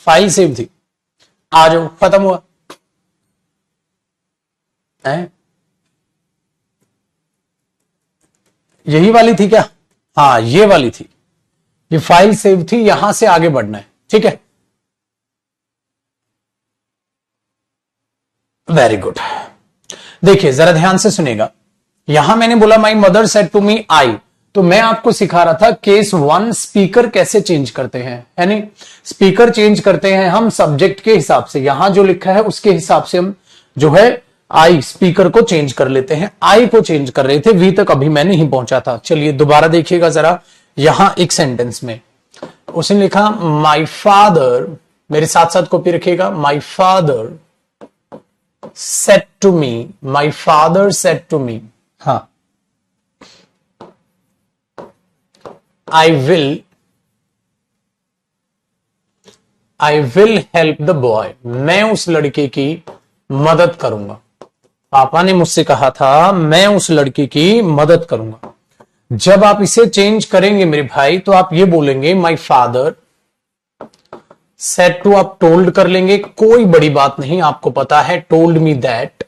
File save थी, आ जाओ, खत्म हुआ है। यही वाली थी क्या? हाँ ये वाली थी, ये फाइल सेव थी, यहां से आगे बढ़ना है, ठीक है। Very good. देखिए जरा ध्यान से सुनेगा, यहां मैंने बोला my mother said to me I, तो मैं आपको सिखा रहा था केस 1 स्पीकर कैसे चेंज करते हैं, है नहीं। स्पीकर चेंज करते हैं हम सब्जेक्ट के हिसाब से, यहां जो लिखा है उसके हिसाब से हम जो है आई स्पीकर को चेंज कर लेते हैं। आई को चेंज कर रहे थे, वी तक अभी मैं नहीं पहुंचा था। चलिए दोबारा देखिएगा जरा, यहां एक सेंटेंस में उसने लिखा माई फादर, मेरे साथ साथ कॉपी रखिएगा, my father said to me, my father said to me, हाँ I will help the boy, मैं उस लड़के की मदद करूंगा। पापा ने मुझसे कहा था मैं उस लड़के की मदद करूंगा। जब आप इसे चेंज करेंगे मेरे भाई, तो आप ये बोलेंगे माई फादर सेड टू, आप टोल्ड कर लेंगे, कोई बड़ी बात नहीं, आपको पता है टोल्ड मी दैट।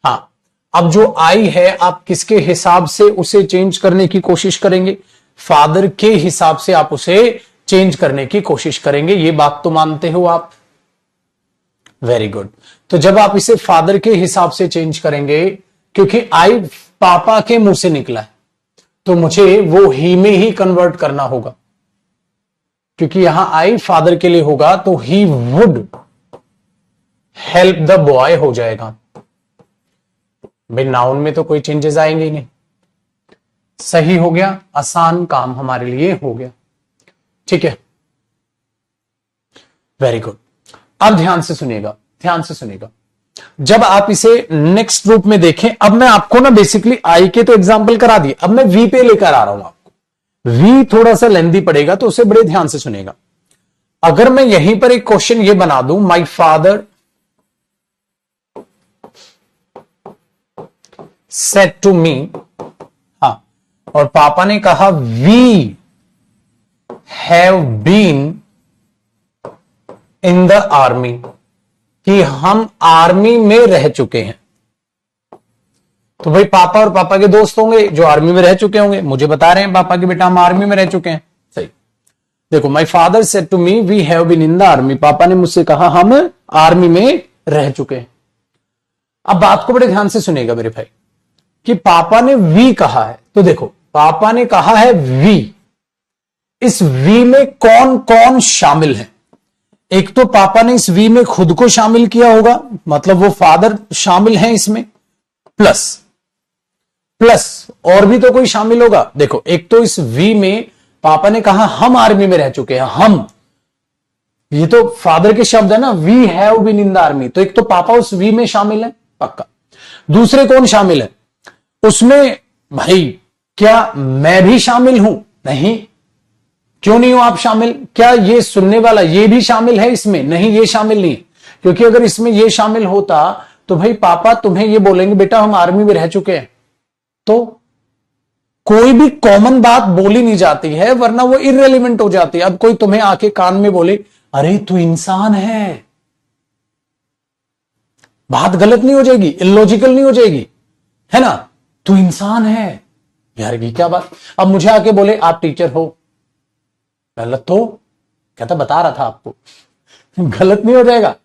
हाँ, अब जो आई है आप किसके हिसाब से उसे चेंज करने की कोशिश करेंगे? फादर के हिसाब से आप उसे चेंज करने की कोशिश करेंगे, ये बात तो मानते हो आप? Very good. तो जब आप इसे फादर के हिसाब से चेंज करेंगे, क्योंकि आई पापा के मुंह से निकला है, तो मुझे वो ही में ही कन्वर्ट करना होगा, क्योंकि यहां आई फादर के लिए होगा तो he would help the boy हो जाएगा। भाई नाउन में तो कोई चेंजेस आएंगे ही नहीं। सही हो गया, आसान काम हमारे लिए हो गया, ठीक है। Very good. अब ध्यान से सुनिएगा, ध्यान से सुनिएगा, जब आप इसे नेक्स्ट रूप में देखें, अब मैं आपको ना बेसिकली आई के तो एग्जांपल करा दिए, अब मैं वी पे लेकर आ रहा हूं आपको। वी थोड़ा सा लेंदी पड़ेगा, तो उसे बड़े ध्यान से सुनेगा। अगर मैं यहीं पर एक क्वेश्चन ये बना दूं, my father said to me, हाँ, और पापा ने कहा we have been in the army, कि हम आर्मी में रह चुके हैं। तो भाई पापा और पापा के दोस्त होंगे जो आर्मी में रह चुके होंगे, मुझे बता रहे हैं पापा के बेटा हम आर्मी में रह चुके हैं। सही। देखो my father said to me we have been in the army, पापा ने मुझसे कहा हम आर्मी में रह चुके हैं। अब बात को बड़े ध्यान से सुनेगा मेरे भाई, कि पापा ने वी कहा है, तो देखो पापा ने कहा है वी, इस वी में कौन कौन शामिल है? एक तो पापा ने इस वी में खुद को शामिल किया होगा, मतलब वो फादर शामिल है इसमें, प्लस और भी तो कोई शामिल होगा। देखो एक तो इस वी में पापा ने कहा हम आर्मी में रह चुके हैं, हम, ये तो फादर के शब्द है ना, we have been in the army, तो एक तो पापा उस वी में शामिल है पक्का। दूसरे कौन शामिल है उसमें? भाई क्या मैं भी शामिल हूं? नहीं। क्यों नहीं हो आप शामिल? क्या ये सुनने वाला ये भी शामिल है इसमें? नहीं, ये शामिल नहीं, क्योंकि अगर इसमें ये शामिल होता तो भाई पापा तुम्हें ये बोलेंगे बेटा हम आर्मी में रह चुके हैं, तो कोई भी कॉमन बात बोली नहीं जाती है, वरना वो इररेलेवेंट हो जाती है। अब कोई तुम्हें आके कान में बोले अरे तू इंसान है, बात गलत नहीं हो जाएगी, इलॉजिकल नहीं हो जाएगी, है ना? तू इंसान है, यार ये क्या बात। अब मुझे आके बोले आप टीचर हो, गलत तो कहता बता रहा था आपको, गलत नहीं हो जाएगा?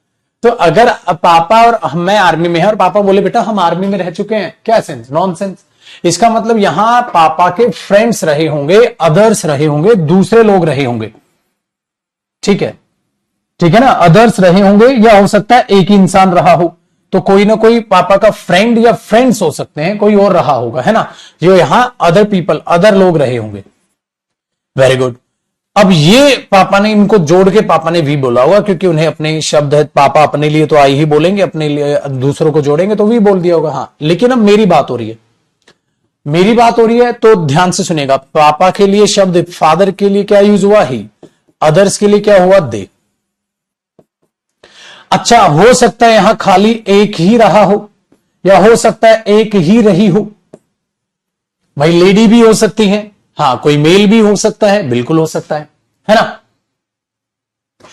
तो अगर पापा और मैं आर्मी में है और पापा बोले बेटा हम आर्मी में रह चुके हैं, क्या सेंस? नॉनसेंस। इसका मतलब यहां पापा के फ्रेंड्स रहे होंगे, अदर्स रहे होंगे, दूसरे लोग रहे होंगे, ठीक है, ठीक है ना, अदर्स रहे होंगे, या हो सकता है एक ही इंसान रहा हो, तो कोई ना कोई पापा का फ्रेंड या फ्रेंड्स हो सकते हैं, कोई और रहा होगा, है ना, जो यहां अदर पीपल, अदर लोग रहे होंगे। Very good. अब ये पापा ने इनको जोड़ के पापा ने वी बोला होगा, क्योंकि उन्हें अपने शब्द है, पापा अपने लिए तो आई ही बोलेंगे, अपने लिए दूसरों को जोड़ेंगे तो वी बोल दिया होगा। हाँ, लेकिन अब मेरी बात हो रही है, मेरी बात हो रही है, तो ध्यान से सुनेगा। पापा के लिए शब्द, फादर के लिए क्या यूज हुआ? ही। अदर्स के लिए क्या हुआ? दे। अच्छा, हो सकता है यहां खाली एक ही रहा हो, या हो सकता है एक ही रही हो। भाई लेडी भी हो सकती है, हाँ, कोई मेल भी हो सकता है, बिल्कुल हो सकता है ना?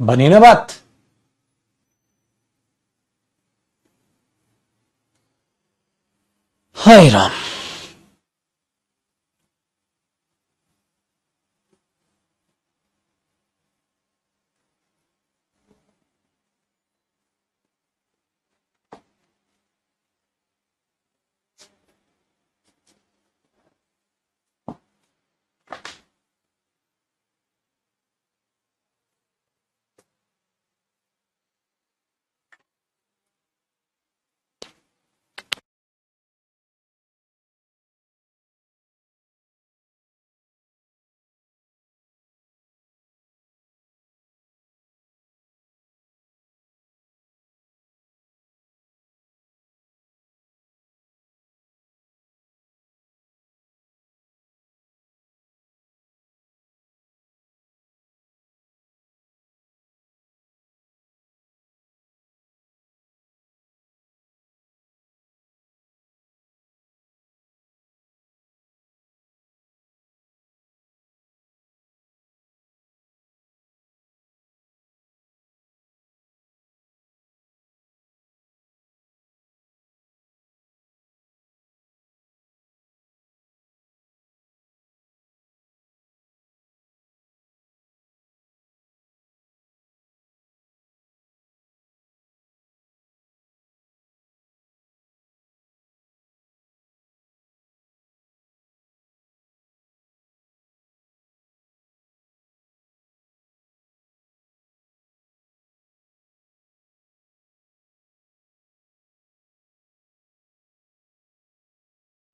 बनी ना बात। हाय राम।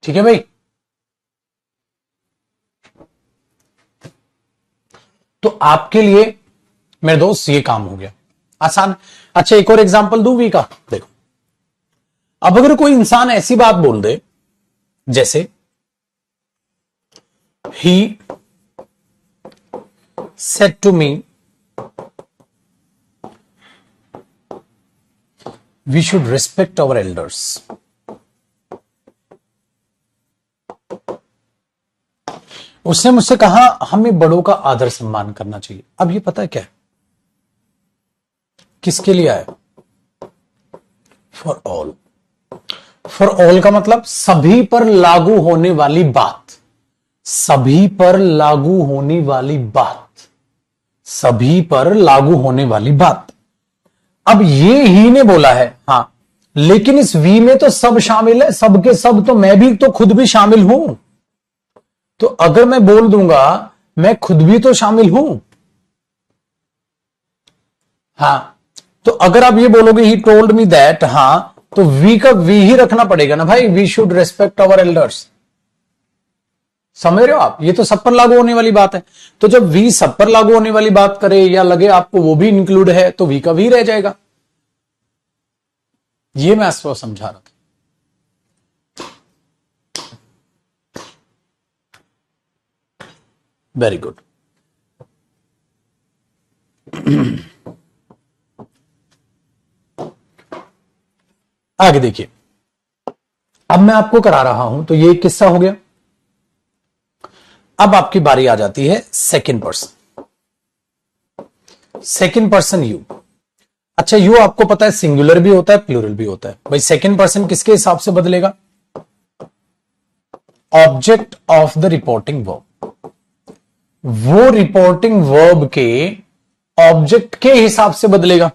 ठीक है भाई। तो आपके लिए मेरे दोस्त ये काम हो गया आसान। अच्छा, एक और एग्जांपल दूं वी का। देखो, अब अगर कोई इंसान ऐसी बात बोल दे जैसे he said to me we should respect our elders. उसने मुझसे कहा हमें बड़ों का आदर सम्मान करना चाहिए। अब ये पता है क्या है, किसके लिए आया? For all. फॉर ऑल का मतलब सभी पर लागू होने वाली बात। सभी पर लागू होने वाली बात। सभी पर लागू होने वाली बात। अब ये ही ने बोला है, हां, लेकिन इस वी में तो सब शामिल है, सब के सब, तो मैं भी तो खुद भी शामिल हूं। तो अगर मैं बोल दूंगा मैं खुद भी तो शामिल हूं। हां, तो अगर आप ये बोलोगे ही टोल्ड मी दैट, हां, तो वी का वी ही रखना पड़ेगा ना भाई। We should respect our elders. समझ रहे हो आप? ये तो सब पर लागू होने वाली बात है। तो जब वी सब पर लागू होने वाली बात करे या लगे आपको वो भी इंक्लूड है, तो वी का वी रह जाएगा। ये मैं आपको समझा रहा था। Very good. आगे देखिए, अब मैं आपको करा रहा हूं, तो ये एक किस्सा हो गया। अब आपकी बारी आ जाती है second person. Second person you. अच्छा, यू आपको पता है सिंगुलर भी होता है, प्लूरल भी होता है। भाई सेकंड पर्सन किसके हिसाब से बदलेगा? Object of the reporting verb. वो रिपोर्टिंग वर्ब के ऑब्जेक्ट के हिसाब से बदलेगा,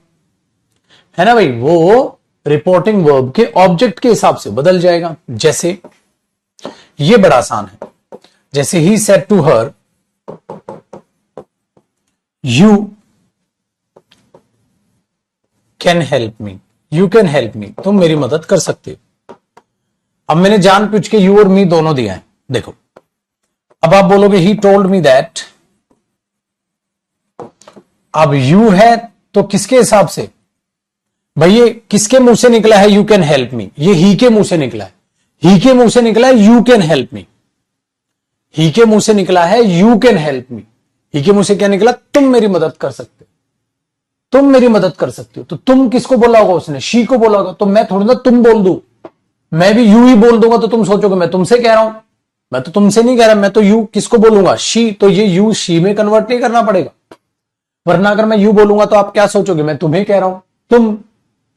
है ना भाई? वो रिपोर्टिंग वर्ब के ऑब्जेक्ट के हिसाब से बदल जाएगा। जैसे ये बड़ा आसान है। जैसे he said to her you can help me. You can help me, तुम मेरी मदद कर सकते हो। अब मैंने जान पूछ के यू और मी दोनों दिया है। देखो, अब आप बोलोगे ही टोल्ड मी दैट। अब यू है तो किसके हिसाब से? भाई ये किसके मुंह से निकला है? यू कैन हेल्प मी। ये ही के मुंह से निकला है। ही के मुंह से निकला है यू कैन हेल्प मी। ही के मुंह से निकला है यू कैन हेल्प मी। ही के मुंह से क्या निकला? तुम मेरी मदद कर सकते हो, तुम मेरी मदद कर सकते हो। तो तुम किसको बोला होगा? उसने शी को बोला होगा। तो मैं थोड़ी ना तुम बोल दूं, मैं भी यू ही बोल दूंगा तो तुम सोचोगे मैं तुमसे कह रहा हूं। मैं तो तुमसे नहीं कह रहा, मैं तो यू किसको बोलूंगा? शी। तो ये यू शी में कन्वर्ट नहीं करना पड़ेगा। वरना अगर मैं यू बोलूंगा तो आप क्या सोचोगे, मैं तुम्हें कह रहा हूं, तुम,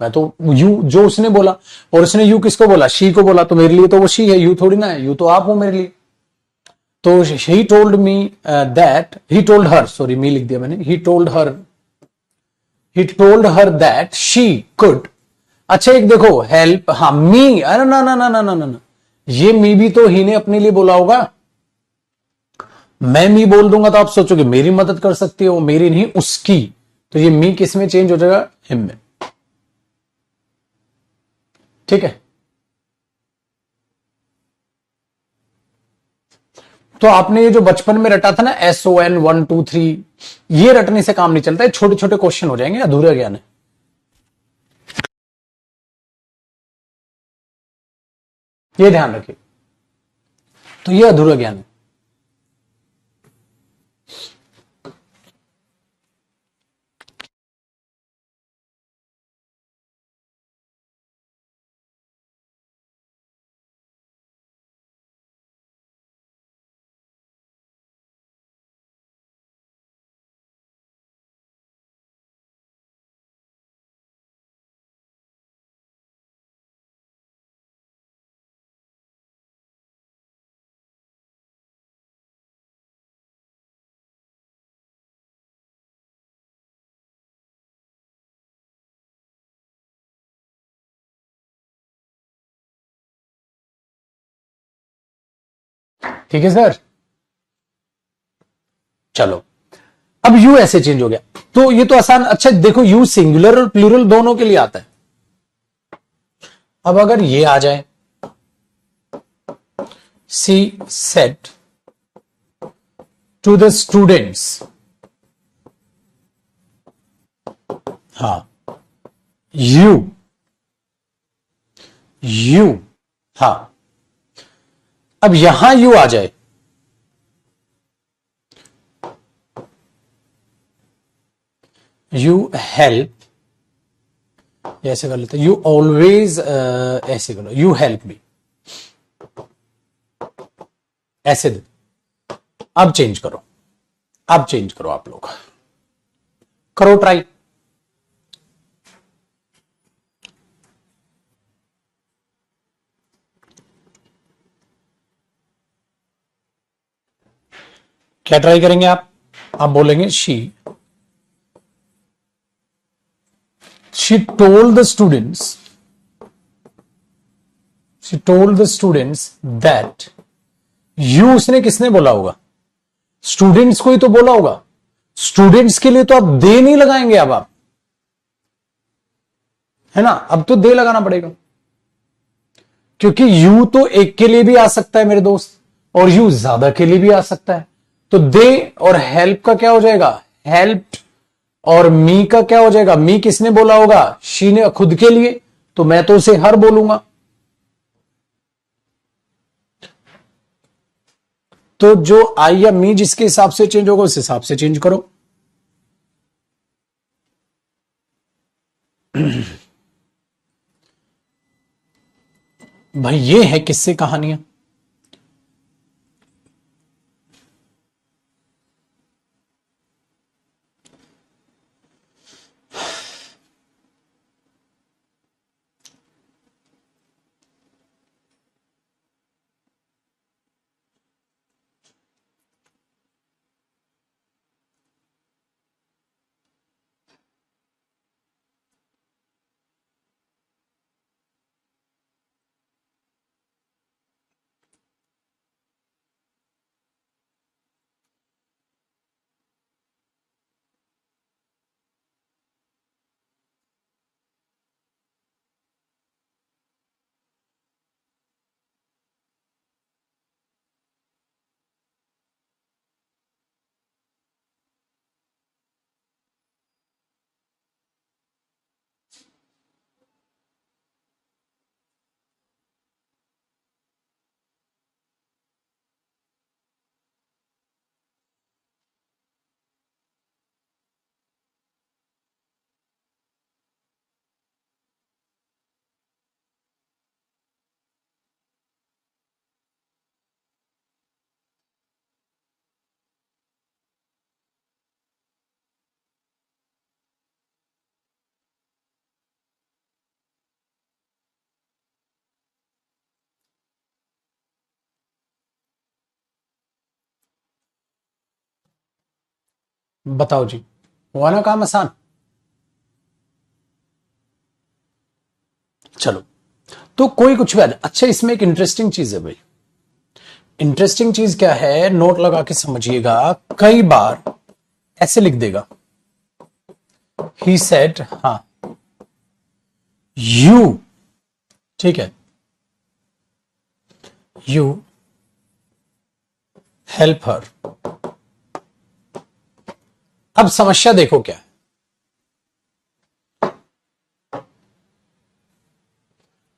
मैं तो यू जो उसने बोला, और उसने यू किसको बोला, शी को बोला, तो मेरे लिए तो वो शी है, यू थोड़ी ना है, यू तो आप हो मेरे लिए। तो he told me that, he told her, sorry me लिख दिया मैंने, he told her that she could. अच्छा एक देखो हेल्प, हाँ मी, अरे ना ना ना ना ना ना, ये मी भी तो ही ने अपने लिए बोला होगा। मैं मी बोल दूंगा तो आप सोचोगे मेरी मदद कर सकती है, वो मेरी नहीं उसकी, तो ये मी किस में चेंज हो जाएगा, हिम में। ठीक है, तो आपने ये जो बचपन में रटा था ना SON 1 2 3, ये रटने से काम नहीं चलता है, छोटे छोटे क्वेश्चन हो जाएंगे, अधूरा ज्ञान है, ये ध्यान रखिए। तो ये अधूरा ज्ञान है। ठीक है सर, चलो अब यू ऐसे चेंज हो गया, तो ये तो आसान। अच्छा देखो यू सिंगुलर और प्लूरल दोनों के लिए आता है। अब अगर ये आ जाए, सी सेट टू द स्टूडेंट्स, हाँ यू, यू, हाँ, अब यहां यू आ जाए, यू हेल्प, ऐसे कर लेते, यू ऑलवेज, ऐसे करो, यू हेल्प मी, ऐसे दे। अब चेंज करो, अब चेंज करो, आप लोग करो ट्राई। क्या ट्राई करेंगे आप बोलेंगे she told the students, she told the students that, you उसने किसने बोला होगा, स्टूडेंट्स को ही तो बोला होगा, स्टूडेंट्स के लिए तो आप दे नहीं लगाएंगे, अब आप, है ना, अब तो दे लगाना पड़ेगा, क्योंकि यू तो एक के लिए भी आ सकता है मेरे दोस्त, और यू ज्यादा के लिए भी आ सकता है, तो दे और हेल्प का क्या हो जाएगा, हेल्प, और मी का क्या हो जाएगा, मी किसने बोला होगा, शी ने खुद के लिए, तो मैं तो उसे हर बोलूंगा। तो जो आई या मी जिसके हिसाब से चेंज होगा उस हिसाब से चेंज करो। भाई ये है किससे कहानियां। बताओ जी, हुआ ना काम आसान। चलो, तो कोई कुछ भी अच्छा, इसमें एक इंटरेस्टिंग चीज है भाई। इंटरेस्टिंग चीज क्या है, नोट लगा के समझिएगा। कई बार ऐसे लिख देगा, ही सेड, हाँ, यू, ठीक है, यू हेल्प हर। अब समस्या देखो क्या है।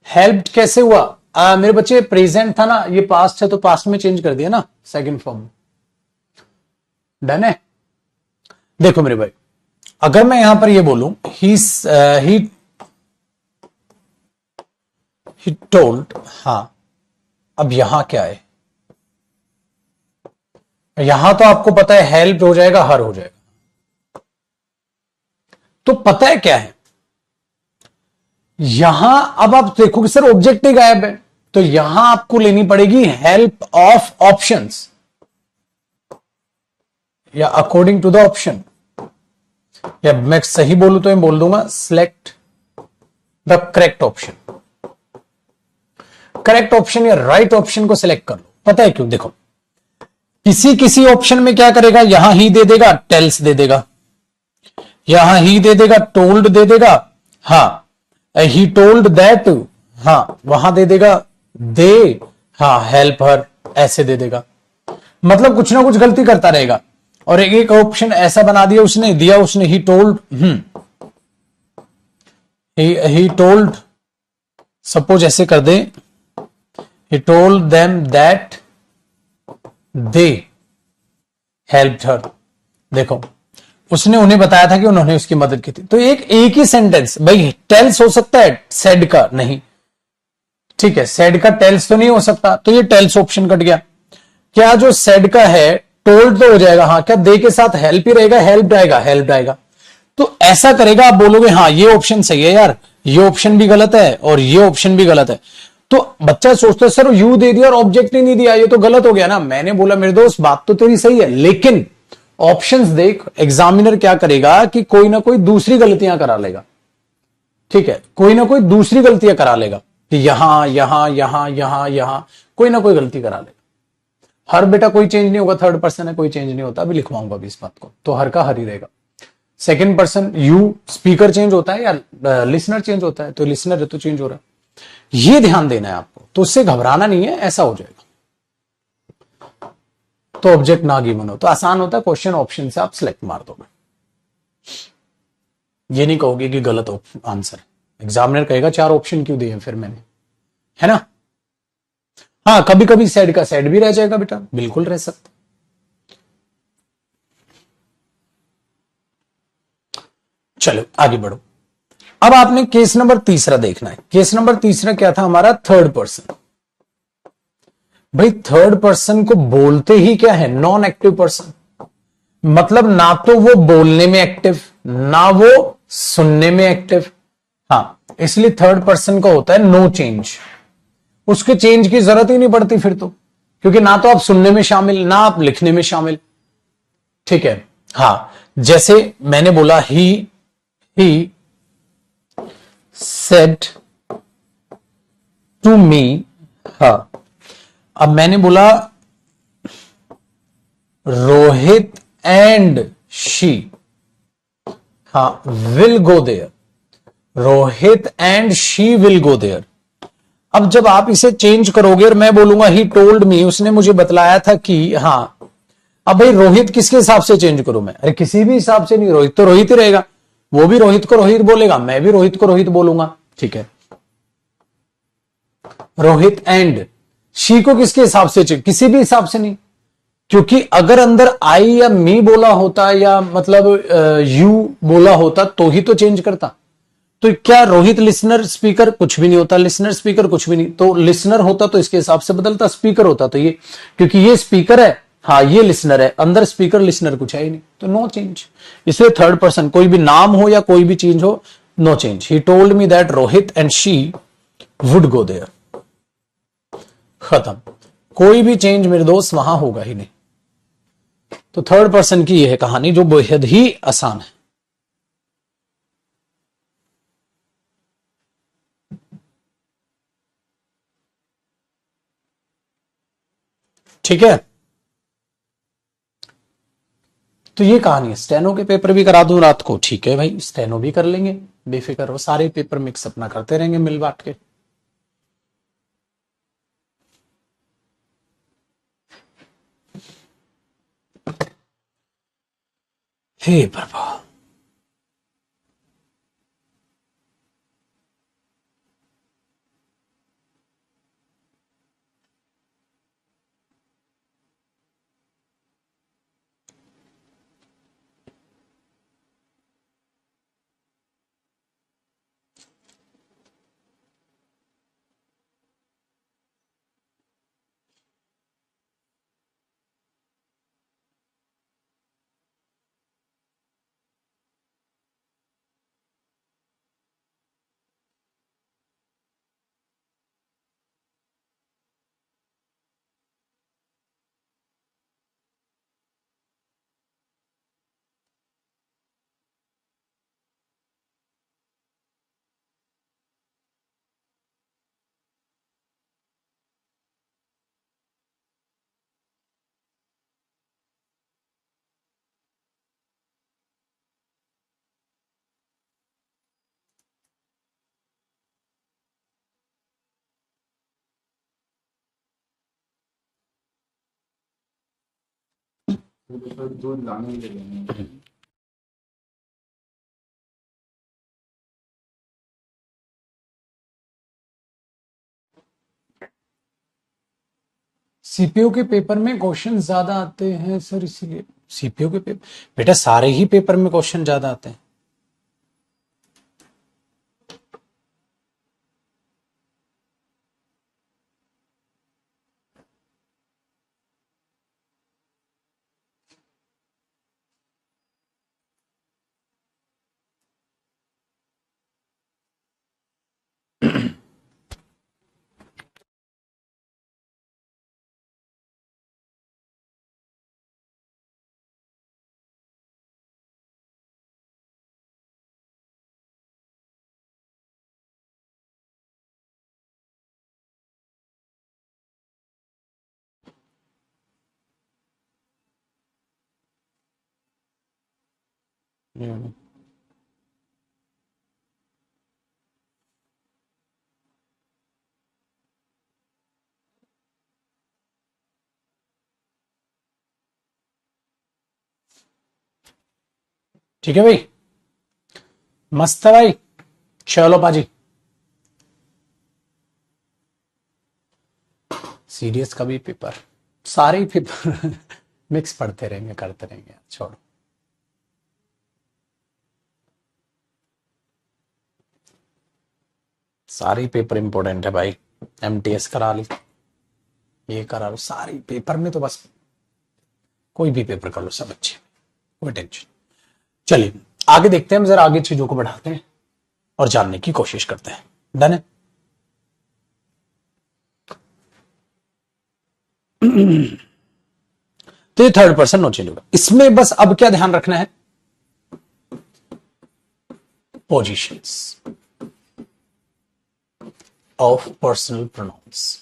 हेल्प कैसे हुआ? मेरे बच्चे प्रेजेंट था ना, ये पास्ट है तो पास्ट में चेंज कर दिया ना, सेकंड फॉर्म। डन है। देखो मेरे भाई, अगर मैं यहां पर ये बोलूं ही टोल्ड, हाँ, अब यहां क्या है? यहां तो आपको पता है हेल्प हो जाएगा, हर हो जाएगा। तो पता है क्या है, यहां अब आप देखोगे सर ऑब्जेक्ट ही गायब है, तो यहां आपको लेनी पड़ेगी हेल्प ऑफ ऑप्शंस, या अकॉर्डिंग टू द ऑप्शन, या मैं सही बोलूं तो मैं बोल दूंगा select the correct option. Correct option या राइट ऑप्शन को सिलेक्ट कर लो। पता है क्यों? देखो, किसी किसी ऑप्शन में क्या करेगा, यहां ही दे देगा, टेल्स दे देगा, यहां ही दे देगा, टोल्ड दे देगा, हाँ, ही टोल्ड दैट, हाँ, वहां दे देगा दे, हाँ, हेल्प हर, ऐसे दे देगा। मतलब कुछ ना कुछ गलती करता रहेगा। और एक ऑप्शन ऐसा बना दिया उसने, he told, he told, suppose ऐसे कर दे, he told them that they helped her. देखो, उसने उन्हें बताया था कि उन्होंने उसकी मदद की थी। तो एक ही सेंटेंस भाई, टेल्स हो सकता है, सेड का नहीं, ठीक है, सेड का टेल्स तो नहीं हो सकता, तो ये टेल्स ऑप्शन कट गया। क्या जो सेड का है, टोल्ड तो हो जाएगा, हाँ, क्या दे के साथ हेल्प ही रहेगा, हेल्प आएगा, हेल्प आएगा। तो ऐसा करेगा, आप बोलोगे हाँ ये ऑप्शन सही है यार, ये ऑप्शन भी गलत है और ये ऑप्शन भी गलत है। तो बच्चा सोचता है सर यू दे दिया और ऑब्जेक्ट ही नहीं दिया, ये तो गलत हो गया ना। मैंने बोला मेरे दोस्त बात तो तेरी सही है, लेकिन ऑप्शंस देख, एग्जामिनर क्या करेगा कि कोई ना कोई दूसरी गलतियां करा लेगा, ठीक है, कोई ना कोई दूसरी गलतियां करा लेगा कि यहां यहां यहां यहां यहां कोई ना कोई गलती करा लेगा। हर बेटा कोई चेंज नहीं होगा, थर्ड पर्सन है, कोई चेंज नहीं होता, अभी लिखवाऊंगा अभी इस बात को, तो हर का हर ही रहेगा। Second person you, speaker change होता है या लिसनर चेंज होता है, तो लिसनर है तो चेंज हो रहा है, ये ध्यान देना है आपको। तो उससे घबराना नहीं है, ऐसा हो जाएगा। तो ऑब्जेक्ट ना गिवन हो तो आसान होता है, क्वेश्चन ऑप्शन से आप सिलेक्ट मार दोगे, ये नहीं कहोगे कि गलत आंसर है। एग्जामिनर कहेगा चार ऑप्शन क्यों दिए फिर मैंने, है ना। हाँ, कभी कभी सेड का सेड भी रह जाएगा बेटा, बिल्कुल रह सकता। चलो आगे बढ़ो। अब आपने केस नंबर तीसरा देखना है। केस नंबर तीसरा क्या था हमारा? Third person. भाई थर्ड पर्सन को बोलते ही क्या है? Non active person. मतलब ना तो वो बोलने में एक्टिव, ना वो सुनने में एक्टिव। हाँ, इसलिए थर्ड पर्सन का होता है नो चेंज। उसके चेंज की जरूरत ही नहीं पड़ती फिर तो, क्योंकि ना तो आप सुनने में शामिल, ना आप लिखने में शामिल, ठीक है। हाँ, जैसे मैंने बोला ही सेड टू मी, हाँ, अब मैंने बोला रोहित एंड शी, हाँ, will go there, Rohit and she will go there. अब जब आप इसे चेंज करोगे और मैं बोलूंगा ही टोल्ड मी, उसने मुझे बतलाया था कि, हाँ, अब भाई रोहित किसके हिसाब से चेंज करूं मैं? अरे किसी भी हिसाब से नहीं, रोहित तो रोहित ही रहेगा, वो भी रोहित को रोहित बोलेगा, मैं भी रोहित को रोहित बोलूंगा, ठीक है। रोहित एंड शी को किसके हिसाब से चेंज? किसी भी हिसाब से नहीं, क्योंकि अगर अंदर आई या मी बोला होता या मतलब यू बोला होता तो ही तो चेंज करता। तो क्या रोहित लिसनर स्पीकर? कुछ भी नहीं होता, लिसनर स्पीकर कुछ भी नहीं। तो लिसनर होता तो इसके हिसाब से बदलता, स्पीकर होता तो ये, क्योंकि ये स्पीकर है, हाँ, ये लिसनर है, अंदर स्पीकर लिसनर कुछ है ही नहीं, तो नो चेंज। इसलिए थर्ड पर्सन कोई भी नाम हो या कोई भी चीज हो, no change. He told me that Rohit and she would go there, खत्म। कोई भी चेंज मेरे दोस्त वहां होगा ही नहीं। तो थर्ड पर्सन की यह कहानी जो बेहद ही आसान है। ठीक है, तो ये कहानी स्टेनो के पेपर भी करा दूं रात को, ठीक है भाई, स्टेनो भी कर लेंगे, बेफिक्र हो, सारे पेपर मिक्स अपना करते रहेंगे मिल बांट के। हे प्रभु। सीपीयू के पेपर में क्वेश्चन ज्यादा आते हैं सर, इसीलिए सीपीयू के पेपर, बेटा सारे ही पेपर में क्वेश्चन ज्यादा आते हैं। ठीक है भाई, मस्त है भाई, चलो पाजी। सीडीएस का भी पेपर, सारे ही पेपर मिक्स पढ़ते रहेंगे, करते रहेंगे, छोड़ो। सारे ही पेपर इंपॉर्टेंट है भाई, एमटीएस करा ली, ये करा लो, सारे पेपर में तो बस कोई भी पेपर कर लो, सब अच्छे, कोई टेंशन। चलिए आगे देखते हैं, हम जरा आगे चीजों को बढ़ाते हैं और जानने की कोशिश करते हैं। डन है। तो ये थर्ड पर्सन नो चेंज होगा, इसमें बस अब क्या ध्यान रखना है, पोजीशंस ऑफ पर्सनल प्रोनाउंस।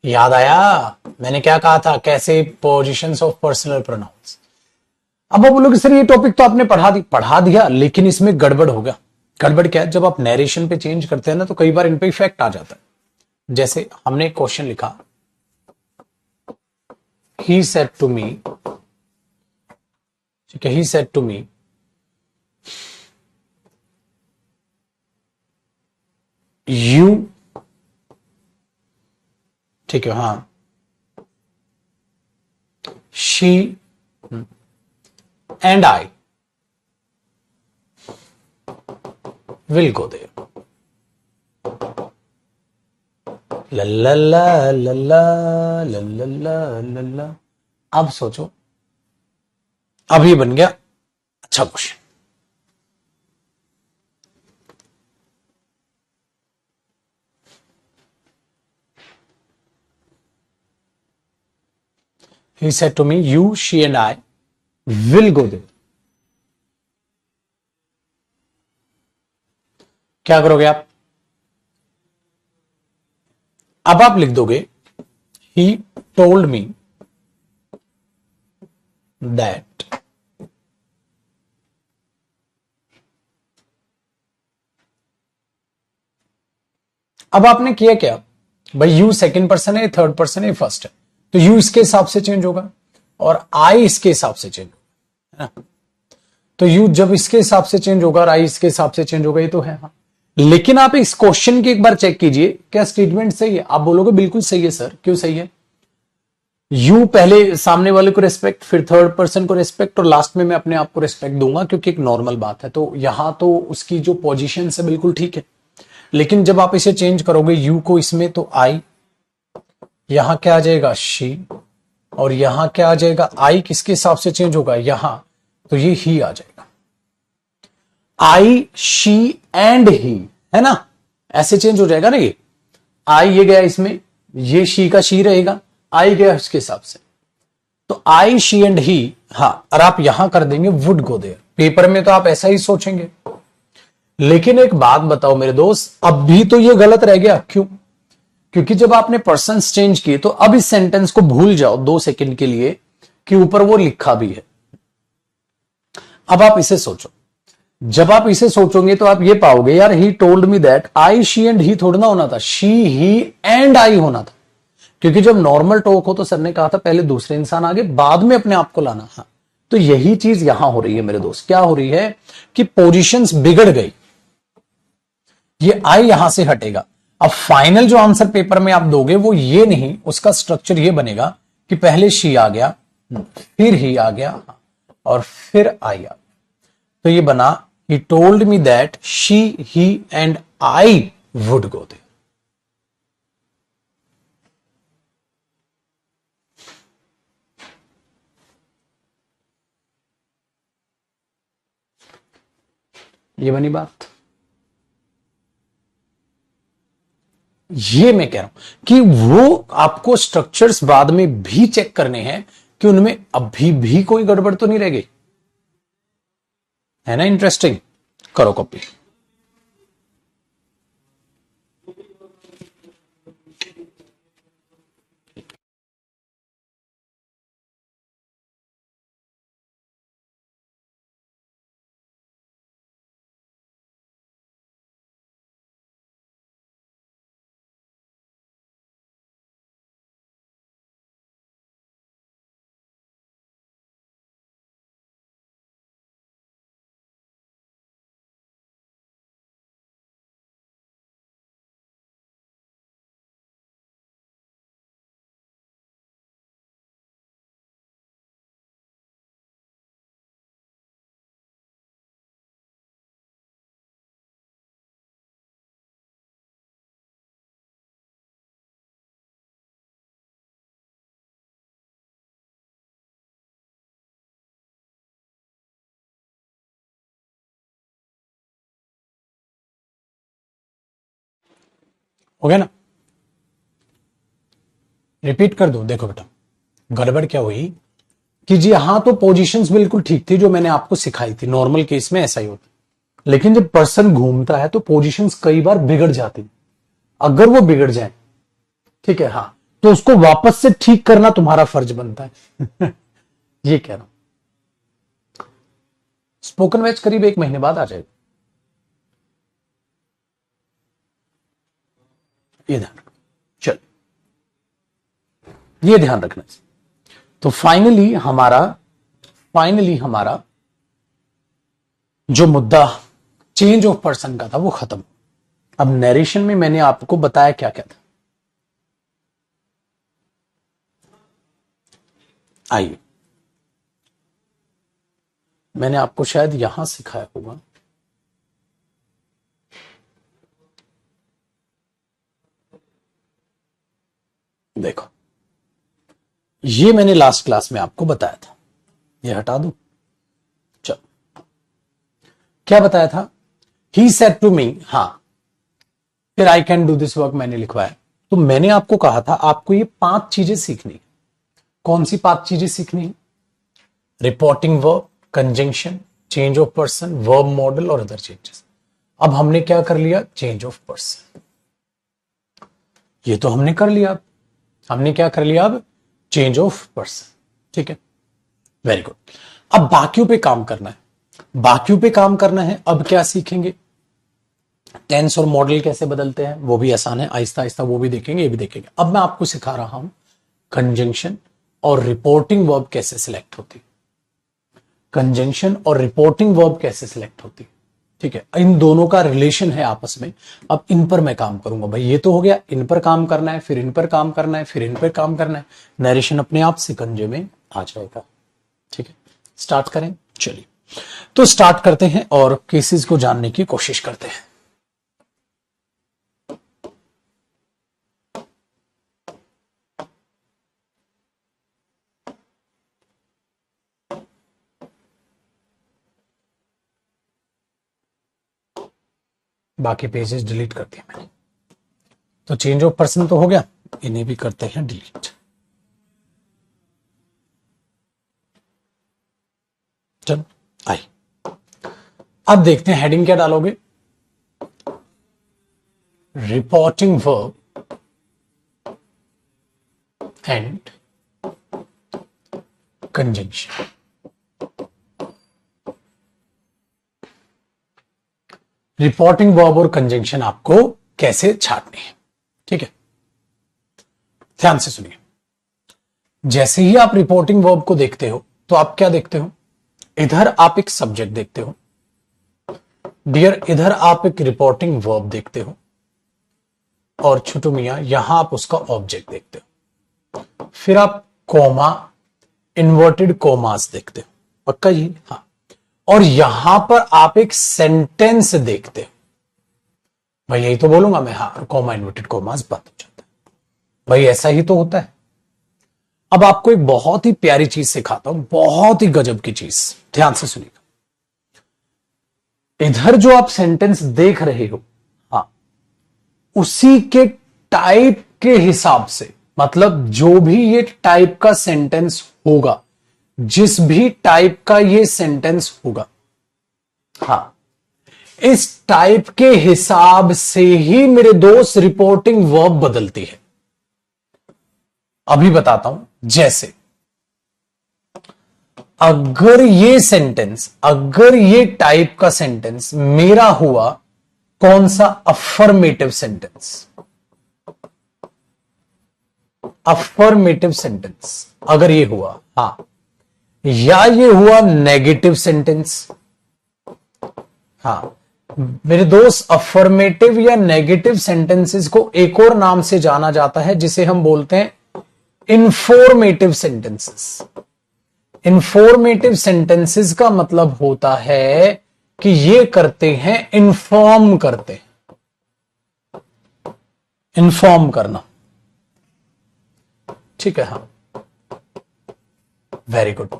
याद आया मैंने क्या कहा था, कैसे पोजीशंस ऑफ पर्सनल प्रोनाउंस। अब आप बोलोगे सर ये टॉपिक तो आपने पढ़ा दिया, लेकिन इसमें गड़बड़ होगा। गड़बड़ क्या है, जब आप नरेशन पे चेंज करते हैं ना, तो कई बार इन पे इफेक्ट आ जाता है। जैसे हमने एक क्वेश्चन लिखा, ही सेड टू मी, ठीक है, he said to me you, ठीक है, हाँ, she and I will go there. लल्ला लल्ला लल्ला लल्ला। अब सोचो, अब ये बन गया अच्छा question. He said to me you she and I will go there. क्या करोगे आप? अब आप लिख दोगे ही टोल्ड मी दैट अब आपने किया क्या भाई, यू सेकंड पर्सन है, थर्ड पर्सन है, फर्स्ट है, तो यू इसके हिसाब से चेंज होगा और आई इसके हिसाब से चेंज होगा, है ना? तो यू जब इसके हिसाब से चेंज होगा और आई इसके हिसाब से चेंज होगा, ये तो है। हाँ, लेकिन आप इस क्वेश्चन की एक बार चेक कीजिए, क्या स्टेटमेंट सही है? आप बोलोगे बिल्कुल सही है सर। क्यों सही है? यू पहले सामने वाले को रिस्पेक्ट, फिर थर्ड पर्सन को रिस्पेक्ट और लास्ट में मैं अपने आप को रिस्पेक्ट दूंगा, क्योंकि एक नॉर्मल बात है। तो यहां तो उसकी जो पोजीशन है बिल्कुल ठीक है। लेकिन जब आप इसे चेंज करोगे यू को इसमें, तो आई, यहां क्या आ जाएगा शी, और यहां क्या आ जाएगा आई किसके हिसाब से चेंज होगा यहां, तो ये ही आ जाएगा। आई शी एंड ही, है ना? ऐसे चेंज हो जाएगा ना। ये आई ये गया इसमें, ये शी का शी रहेगा, आई गया इसके हिसाब से, तो आई शी एंड ही। हाँ, और आप यहां कर देंगे वुड गो देयर। पेपर में तो आप ऐसा ही सोचेंगे, लेकिन एक बात बताओ मेरे दोस्त, अब भी तो ये गलत रह गया। क्यों? क्योंकि जब आपने पर्सन्स चेंज किए, तो अब इस सेंटेंस को भूल जाओ 2 सेकंड के लिए कि ऊपर वो लिखा भी है। अब आप इसे सोचो, जब आप इसे सोचोगे तो आप ये पाओगे यार ही told me that, I she and he थोड़ा ना होना था, शी ही एंड आई होना था। क्योंकि जब नॉर्मल टॉक हो तो सर ने कहा था पहले दूसरे इंसान आगे, बाद में अपने आप को लाना। हाँ, तो यही चीज यहां हो रही है मेरे दोस्त। क्या हो रही है कि पोजीशंस बिगड़ गई, ये आई यहां से हटेगा। अब फाइनल जो आंसर पेपर में आप दोगे वो ये नहीं, उसका स्ट्रक्चर ये बनेगा कि पहले शी आ गया, फिर ही आ गया, और फिर आई आ गया। तो ये बना he told me that she he and I would go there. ये बनी बात। ये मैं कह रहा हूं कि वो आपको स्ट्रक्चर्स बाद में भी चेक करने हैं कि उनमें अभी भी कोई गड़बड़ तो नहीं रह गई, है ना? इंटरेस्टिंग। करो कॉपी। हो गया ना? रिपीट कर दो। देखो बेटा, गड़बड़ क्या हुई कि जी यहां तो पोजीशंस बिल्कुल ठीक थी जो मैंने आपको सिखाई थी, नॉर्मल केस में ऐसा ही होता। लेकिन जब पर्सन घूमता है तो पोजीशंस कई बार बिगड़ जाती। अगर वो बिगड़ जाए, ठीक है, हाँ, तो उसको वापस से ठीक करना तुम्हारा फर्ज बनता है। ये कह रहा हूं। स्पोकन मैच करीब 1 महीने बाद आ जाएगा, ये ध्यान रखो। चल, ये ध्यान रखना। तो फाइनली हमारा जो मुद्दा चेंज ऑफ पर्सन का था वो खत्म। अब नरेशन में मैंने आपको बताया क्या क्या था। आइए, मैंने आपको शायद यहां सिखाया होगा। देखो, ये मैंने लास्ट क्लास में आपको बताया था। ये हटा दूं? चलो, क्या बताया था? ही सेड टू मी, हाँ, फिर I can do this work मैंने लिखवाया। तो मैंने आपको कहा था आपको ये 5 चीजें सीखनी। कौन सी 5 चीजें सीखनी है? Reporting verb, conjunction, change of person, verb model और अदर चेंजेस। अब हमने क्या कर लिया? चेंज ऑफ पर्सन, ये तो हमने कर लिया। अब हमने क्या कर लिया? अब चेंज ऑफ पर्सन, ठीक है, वेरी गुड। अब बाकियों पे काम करना है, बाकियों पे काम करना है। अब क्या सीखेंगे? टेंस और मॉडल कैसे बदलते हैं, वो भी आसान है, आहिस्ता आहिस्ता वो भी देखेंगे, ये भी देखेंगे। अब मैं आपको सिखा रहा हूं कंजंक्शन और रिपोर्टिंग वर्ब कैसे सिलेक्ट होती, कंजंक्शन और रिपोर्टिंग वर्ब कैसे सिलेक्ट होती, ठीक है। इन दोनों का रिलेशन है आपस में। अब इन पर मैं काम करूंगा भाई, ये तो हो गया, इन पर काम करना है, फिर इन पर काम करना है, फिर इन पर काम करना है। नरेशन अपने आप सिकंजे में आ जाएगा, ठीक है। स्टार्ट करें, चलिए तो स्टार्ट करते हैं और केसेस को जानने की कोशिश करते हैं। बाकी पेजेस डिलीट कर दिए मैंने, तो चेंज ऑफ पर्सन तो हो गया, इन्हें भी करते हैं डिलीट। चल आई, अब देखते हैं हेडिंग क्या डालोगे? Reporting verb and conjunction. Reporting verb और कंजंक्शन आपको कैसे छाटनी है, ठीक है। ध्यान से सुनिए, जैसे ही आप रिपोर्टिंग वर्ब को देखते हो तो आप क्या देखते हो? इधर आप एक सब्जेक्ट देखते हो डियर, इधर आप एक रिपोर्टिंग वर्ब देखते हो, और छोटू मियां यहां आप उसका ऑब्जेक्ट देखते हो। फिर आप कोमा, इन्वर्टेड कोमास देखते हो, पक्का जी? हाँ। और यहां पर आप एक सेंटेंस देखते हो, भाई यही तो बोलूंगा मैं, हाँ, कोमा इन्वर्टेड कोमास बंद हो जाता है, भाई ऐसा ही तो होता है। अब आपको एक बहुत ही प्यारी चीज सिखाता हूं, बहुत ही गजब की चीज, ध्यान से सुनिएगा। इधर जो आप सेंटेंस देख रहे हो, हाँ, उसी के टाइप के हिसाब से, मतलब जो भी ये टाइप का सेंटेंस होगा, जिस भी टाइप का ये सेंटेंस होगा, हाँ, इस टाइप के हिसाब से ही मेरे दोस्त रिपोर्टिंग वर्ब बदलती है। अभी बताता हूं, जैसे अगर ये सेंटेंस, अगर ये टाइप का सेंटेंस मेरा हुआ कौन सा? अफर्मेटिव सेंटेंस, अफर्मेटिव सेंटेंस अगर ये हुआ, हाँ, या ये हुआ नेगेटिव सेंटेंस, हाँ मेरे दोस्त, अफर्मेटिव या नेगेटिव सेंटेंसेस को एक और नाम से जाना जाता है जिसे हम बोलते हैं इंफॉर्मेटिव सेंटेंसेस। इंफॉर्मेटिव सेंटेंसेस का मतलब होता है कि ये करते हैं, इन्फॉर्म करते हैं, इन्फॉर्म करना, ठीक है, हाँ, वेरी गुड।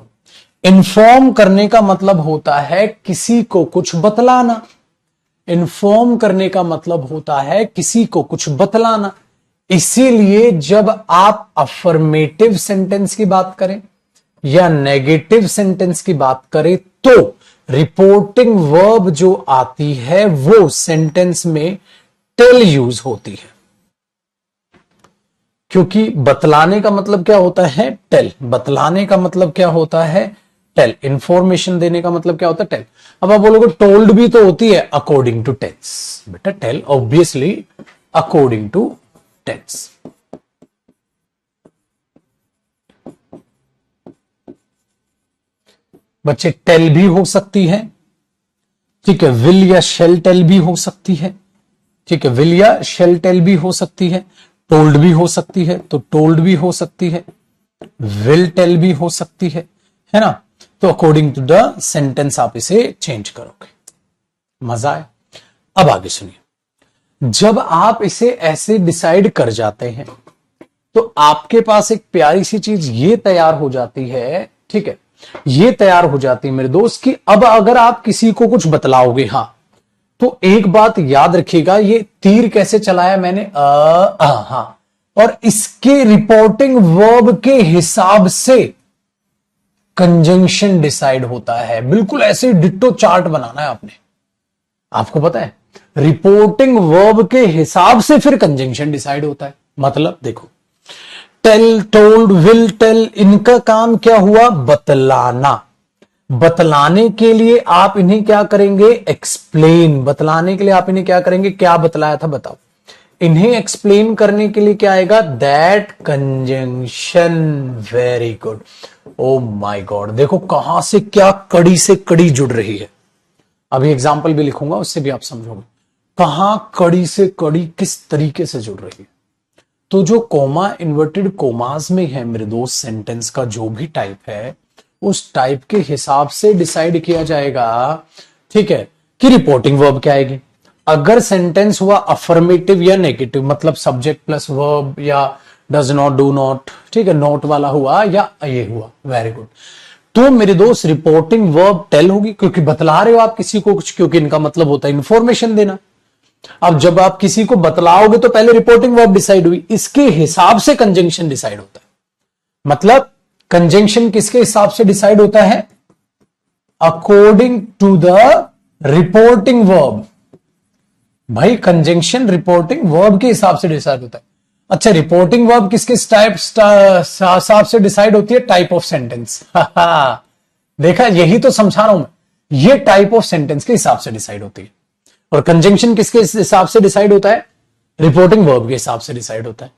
इन्फॉर्म करने का मतलब होता है किसी को कुछ बतलाना, इन्फॉर्म करने का मतलब होता है किसी को कुछ बतलाना। इसीलिए जब आप अफर्मेटिव सेंटेंस की बात करें या नेगेटिव सेंटेंस की बात करें, तो रिपोर्टिंग वर्ब जो आती है वो सेंटेंस में टेल यूज होती है, क्योंकि बतलाने का मतलब क्या होता है? टेल। बतलाने का मतलब क्या होता है? टेल। इंफॉर्मेशन देने का मतलब क्या होता है? टेल। अब आप बोलोगे टोल्ड भी तो होती है अकॉर्डिंग टू टेंस। बेटा tell obviously according to tense. बच्चे टेल भी हो सकती है, ठीक है, विल या शेल टेल भी हो सकती है, ठीक है, विल या शेल टेल भी हो सकती है, टोल्ड भी हो सकती है, तो टोल्ड भी हो सकती है, विल टेल भी हो सकती है ना। तो अकॉर्डिंग टू द सेंटेंस आप इसे चेंज करोगे। मजा आए? अब आगे सुनिए, जब आप इसे ऐसे डिसाइड कर जाते हैं तो आपके पास एक प्यारी सी चीज ये तैयार हो जाती है, ठीक है, ये तैयार हो जाती है मेरे दोस्त कि अब अगर आप किसी को कुछ बतलाओगे, हां, तो एक बात याद रखिएगा, ये तीर कैसे चलाया मैंने? हां, और इसके रिपोर्टिंग वर्ब के हिसाब से कंजंक्शन डिसाइड होता है। बिल्कुल ऐसे ही डिट्टो चार्ट बनाना है आपने। आपको पता है रिपोर्टिंग वर्ब के हिसाब से फिर कंजंक्शन डिसाइड होता है। मतलब देखो, टेल, टोल्ड, विल, टेल, इनका काम क्या हुआ? बतलाना। बतलाने के लिए आप इन्हें क्या करेंगे? एक्सप्लेन। बतलाने के लिए आप इन्हें क्या करेंगे? क्या बतलाया था बताओ। इन्हें एक्सप्लेन करने के लिए क्या आएगा? That conjunction. Very good. Oh my God, देखो कहां से क्या कड़ी से कड़ी जुड़ रही है। अभी एग्जाम्पल भी लिखूंगा, उससे भी आप समझोगे कहां कड़ी से कड़ी किस तरीके से जुड़ रही है। तो जो कोमा, इन्वर्टेड कोमास में है मेरे दोस्त, सेंटेंस का जो भी टाइप है उस टाइप के हिसाब से डिसाइड किया जाएगा, ठीक है, कि रिपोर्टिंग वर्ब क्या आएगी। अगर सेंटेंस हुआ अफर्मेटिव या नेगेटिव, मतलब सब्जेक्ट प्लस वर्ब या डज नॉट, डू नॉट, ठीक है, नॉट वाला हुआ या ये हुआ, वेरी गुड, तो मेरे दोस्त रिपोर्टिंग वर्ब टेल होगी, क्योंकि बतला रहे हो आप किसी को कुछ, क्योंकि इनका मतलब होता है इंफॉर्मेशन देना। अब जब आप किसी को बतलाओगे तो पहले रिपोर्टिंग वर्ब डिसाइड हुई, इसके हिसाब से कंजंक्शन डिसाइड होता है। मतलब कंजंक्शन किसके हिसाब से डिसाइड होता है? According to the reporting verb. भाई कंजंक्शन रिपोर्टिंग वर्ब के हिसाब से डिसाइड होता है। अच्छा, रिपोर्टिंग वर्ब किसके हिसाब से डिसाइड होती है? Type of sentence. देखा, यही तो समझा रहा हूं मैं, ये टाइप ऑफ सेंटेंस के हिसाब से डिसाइड होती है। और कंजंक्शन किसके हिसाब से डिसाइड होता है? रिपोर्टिंग वर्ब के हिसाब से डिसाइड होता है।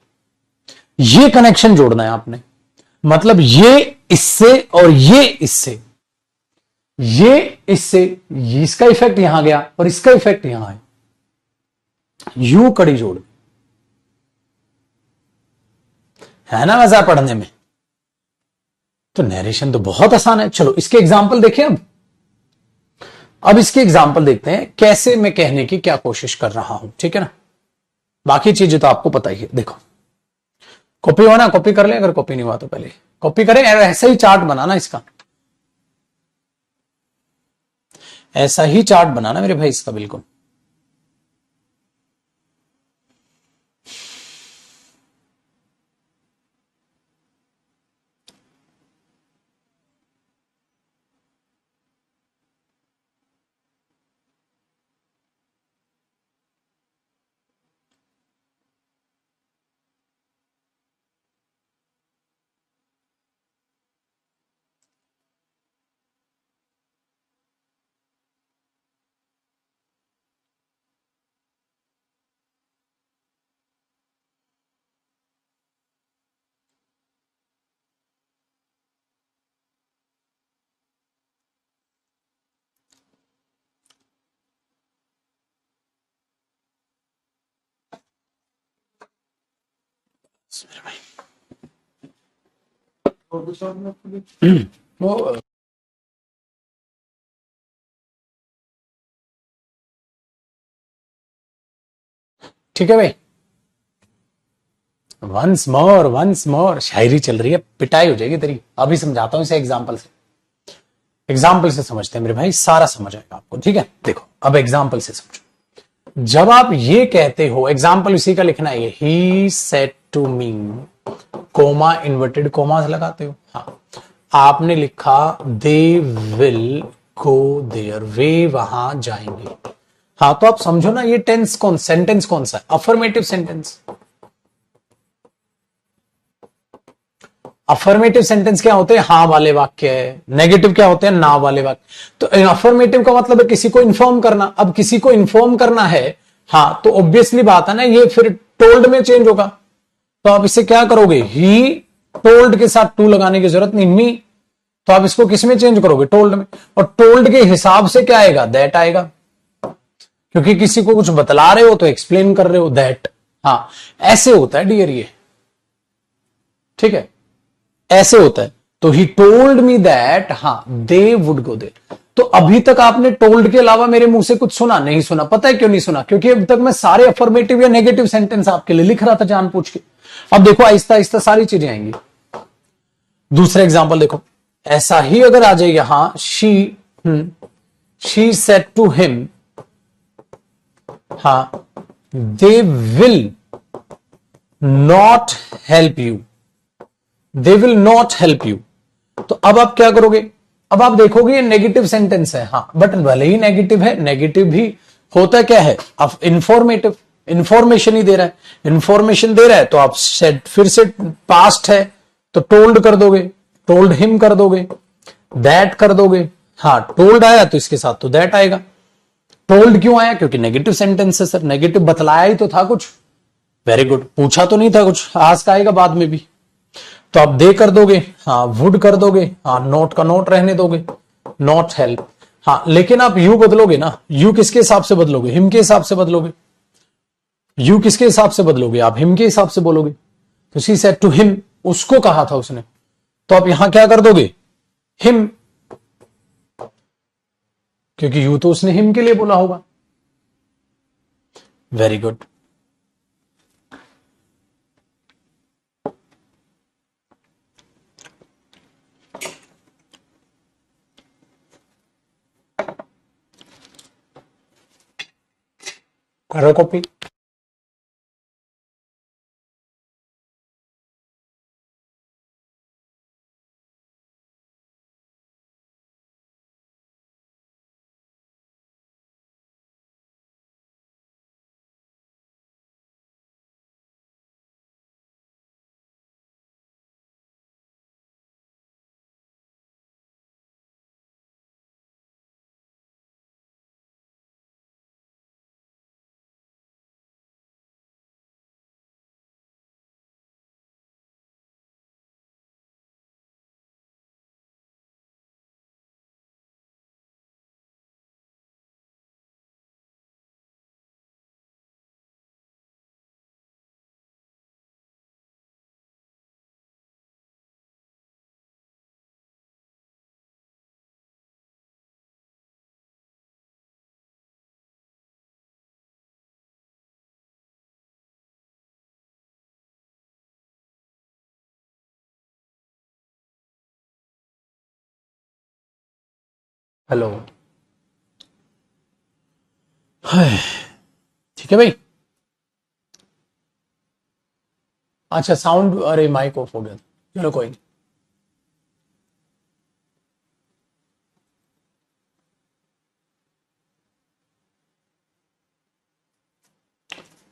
ये कनेक्शन जोड़ना है आपने। मतलब ये इससे और ये इससे, ये इससे, इसका इफेक्ट यहां गया और इसका इफेक्ट यहां है, यू कड़ी जोड़। है ना मजा पढ़ने में? तो नरेशन तो बहुत आसान है। चलो इसके एग्जाम्पल देखें। अब इसके एग्जाम्पल देखते हैं कैसे मैं कहने की क्या कोशिश कर रहा हूं, ठीक है ना। बाकी चीजें तो आपको पता ही है। देखो, कॉपी हो ना, कॉपी कर ले, अगर कॉपी नहीं हुआ तो पहले कॉपी करें। ऐसा ही चार्ट बनाना इसका, ऐसा ही चार्ट बनाना मेरे भाई इसका, बिल्कुल। वो ठीक है भाई, वंस मोर शायरी चल रही है, पिटाई हो जाएगी तेरी। अभी समझाता हूं इसे एग्जाम्पल से। एग्जाम्पल से समझते हैं मेरे भाई, सारा समझ आएगा आपको, ठीक है। देखो अब एग्जाम्पल से समझो। जब आप ये कहते हो, एग्जाम्पल इसी का लिखना है, he said to me, comma, inverted comma लगाते हो। हाँ, आपने लिखा दे विल गो देयर, वे वहां जाएंगे। हाँ, तो आप समझो ना, ये सेंटेंस कौन सा है? Affirmative sentence. अफर्मेटिव सेंटेंस क्या होते हैं? हाँ वाले वाक्य है। नेगेटिव क्या होते हैं? ना वाले वाक्य। तो अफर्मेटिव का मतलब है किसी को इन्फॉर्म करना। अब किसी को इन्फॉर्म करना है, हाँ, तो ऑब्वियसली बात है ना, ये फिर टोल्ड में चेंज होगा। तो आप इसे क्या करोगे? ही टोल्ड के साथ टू लगाने की जरूरत नहीं, मी। तो आप इसको किस में चेंज करोगे? टोल्ड में। और टोल्ड के हिसाब से क्या आएगा? दैट आएगा, क्योंकि किसी को कुछ बतला रहे हो तो एक्सप्लेन कर रहे हो, दैट। हाँ, ऐसे होता है डियर ये, ठीक है, ऐसे होता है। तो ही टोल्ड मी दैट, हाँ, दे वुड गो देयर। तो अभी तक आपने टोल्ड के अलावा मेरे मुंह से कुछ सुना नहीं? सुना। पता है क्यों नहीं सुना? क्योंकि अब तक मैं सारे अफर्मेटिव या नेगेटिव सेंटेंस आपके लिए लिख रहा था जानबूझ के। अब देखो आहिस्ता आहिस्ता सारी चीजें आएंगी। दूसरा एग्जाम्पल देखो, ऐसा ही अगर आ जाएगा, हाँ, शी सेड टू हिम, हाँ, दे will not help you, they will not help you. तो अब आप क्या करोगे, अब आप देखोगे ये नेगेटिव सेंटेंस है, हाँ, बट भले ही नेगेटिव है, नेगेटिव भी होता क्या है, अब इंफॉर्मेटिव, इंफॉर्मेशन ही दे रहा है, इंफॉर्मेशन दे रहा है, तो आप सेड फिर से पास्ट है तो टोल्ड कर दोगे, टोल्ड हिम कर दोगे, दैट कर दोगे, हाँ, टोल्ड आया तो इसके साथ तो दैट आएगा। टोल्ड क्यों आया, क्योंकि नेगेटिव सेंटेंस है सर, नेगेटिव बतलाया ही तो था कुछ, वेरी गुड, पूछा तो नहीं था कुछ, आस्क आएगा बाद में भी, तो आप दे कर दोगे, हाँ, वुड कर दोगे, हाँ, नोट का नोट रहने दोगे, नॉट हेल्प, हाँ, लेकिन आप यू बदलोगे ना, यू किसके हिसाब से बदलोगे, हिम के हिसाब से बदलोगे, यू किसके हिसाब से बदलोगे, आप हिम के हिसाब से बोलोगे, तो शी सेड टू हिम, उसको कहा था उसने, तो आप यहां क्या कर दोगे, हिम, क्योंकि यू तो उसने हिम के लिए बोला होगा। वेरी गुड, करो कॉपी। हेलो, ठीक है भाई, अच्छा साउंड, अरे माइक ऑफ हो गया, चलो कोई नहीं।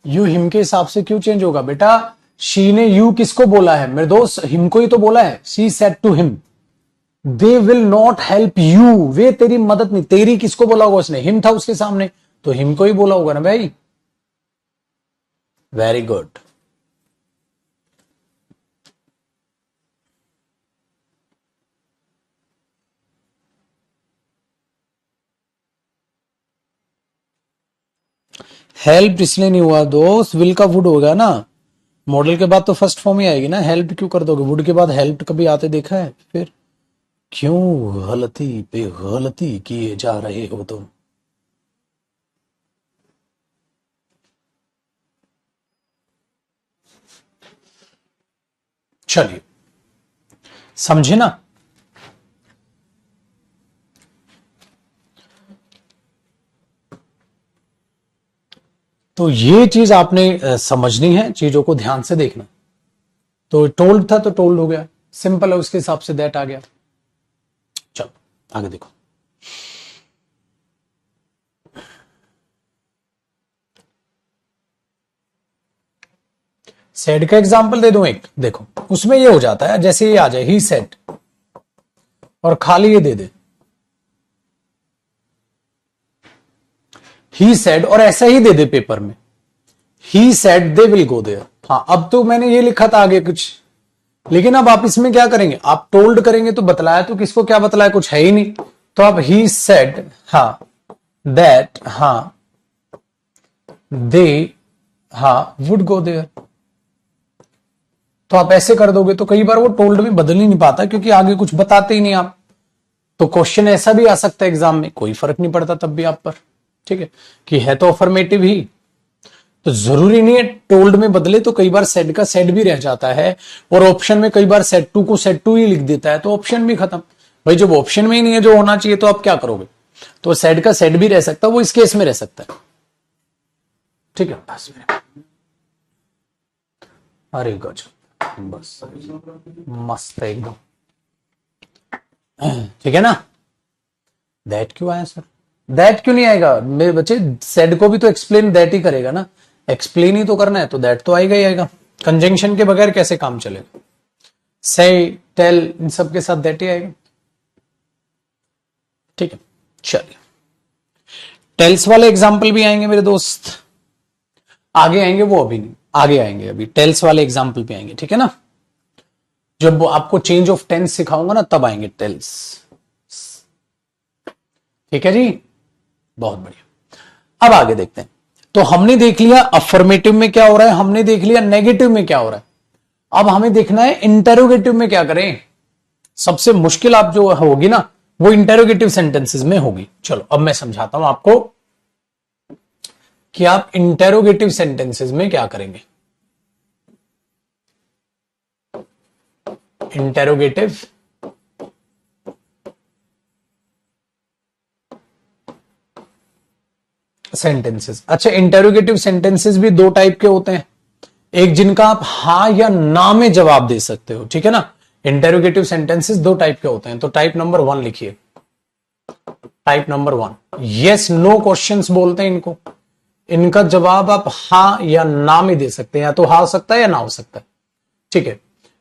यू हिम के हिसाब से क्यों चेंज होगा बेटा, शी ने यू किसको बोला है मेरे दोस्त, हिम को ही तो बोला है, she said to him they will not help you, वे तेरी मदद नहीं, तेरी किसको बोला होगा उसने, हिम था उसके सामने, तो हिम को ही बोला होगा ना भाई। वेरी गुड, हेल्प इसलिए नहीं हुआ दोस्त, विल का वुड होगा ना, मॉडल के बाद तो फर्स्ट फॉर्म ही आएगी ना, हेल्प क्यों कर दोगे, वुड के बाद हेल्प कभी आते देखा है, फिर क्यों गलती पे गलती किए जा रहे हो तुम। चलिए समझे ना, तो ये चीज आपने समझनी है, चीजों को ध्यान से देखना। तो टोल्ड था तो टोल्ड हो गया, सिंपल है, उसके हिसाब से दैट आ गया। चलो आगे देखो, सेड का एग्जांपल दे दूं एक, देखो उसमें ये हो जाता है, जैसे ये आ जाए ही सेड और खाली ये दे दे ही सेड, और ऐसा ही दे दे पेपर में, he said they will go there. हाँ, अब तो मैंने ये लिखा था आगे कुछ, लेकिन अब आप इसमें क्या करेंगे, आप टोल्ड करेंगे तो बतलाया तो किसको क्या बतलाया, कुछ है ही नहीं, तो आप ही सेड, हाँ, दैट, हाँ, दे, हाँ, वुड गो देयर, तो आप ऐसे कर दोगे तो कई बार वो टोल्ड में बदल ही नहीं पाता, क्योंकि आगे कुछ बताते ही नहीं आप, तो क्वेश्चन ऐसा भी आ सकता है एग्जाम में, कोई फर्क नहीं पड़ता तब भी आप पर, ठीक है, कि है तो अफर्मेटिव ही, तो जरूरी नहीं है टोल्ड में बदले, तो कई बार सेड का सेड भी रह जाता है, और ऑप्शन में कई बार सेड टू को सेड टू ही लिख देता है, तो ऑप्शन भी खत्म। भाई जब ऑप्शन में ही नहीं है जो होना चाहिए, तो आप क्या करोगे, तो सेड का सेड भी रह सकता है, वो इस केस में रह सकता है, ठीक है, बस अरे गजब, बस मस्त है एकदम। ठीक है ना। दैट क्यों आया सर? दैट क्यों नहीं आएगा मेरे बच्चे? सेड को भी तो एक्सप्लेन दैट ही करेगा ना, एक्सप्लेन ही तो करना है, तो दैट तो आएगा ही आएगा। कंजंक्शन के बगैर कैसे काम चलेगा? से, टेल, इन सब के साथ दैट ही आएगा। ठीक है, चलिए टेल्स वाले एग्जाम्पल भी आएंगे मेरे दोस्त, आगे आएंगे, वो अभी नहीं, आगे आएंगे, अभी टेल्स वाले एग्जाम्पल भी आएंगे। ठीक है ना, जब आपको चेंज ऑफ टेंस सिखाऊंगा ना तब आएंगे टेल्स। ठीक है जी, बहुत बढ़िया। अब आगे देखते हैं। तो हमने देख लिया अफर्मेटिव में क्या हो रहा है, हमने देख लिया नेगेटिव में क्या हो रहा है। अब हमें देखना है इंटेरोगेटिव में क्या करें। सबसे मुश्किल आप जो होगी ना वो इंटेरोगेटिव सेंटेंसेस में होगी। चलो अब मैं समझाता हूं आपको कि आप इंटेरोगेटिव सेंटेंसेस में क्या करेंगे। Interrogative sentences. अच्छा, इंटेरोगेटिव सेंटेंसेस भी दो टाइप के होते हैं, एक जिनका आप हां या ना में जवाब दे सकते हो। ठीक है ना, इंटेरोगेटिव सेंटेंसेस दो टाइप के होते हैं। तो टाइप नंबर 1 लिखिए, type number 1 yes no questions बोलते हैं इनको। इनका जवाब आप हां या ना में दे सकते हैं, या तो हाँ हो सकता है या ना हो सकता है। ठीक है,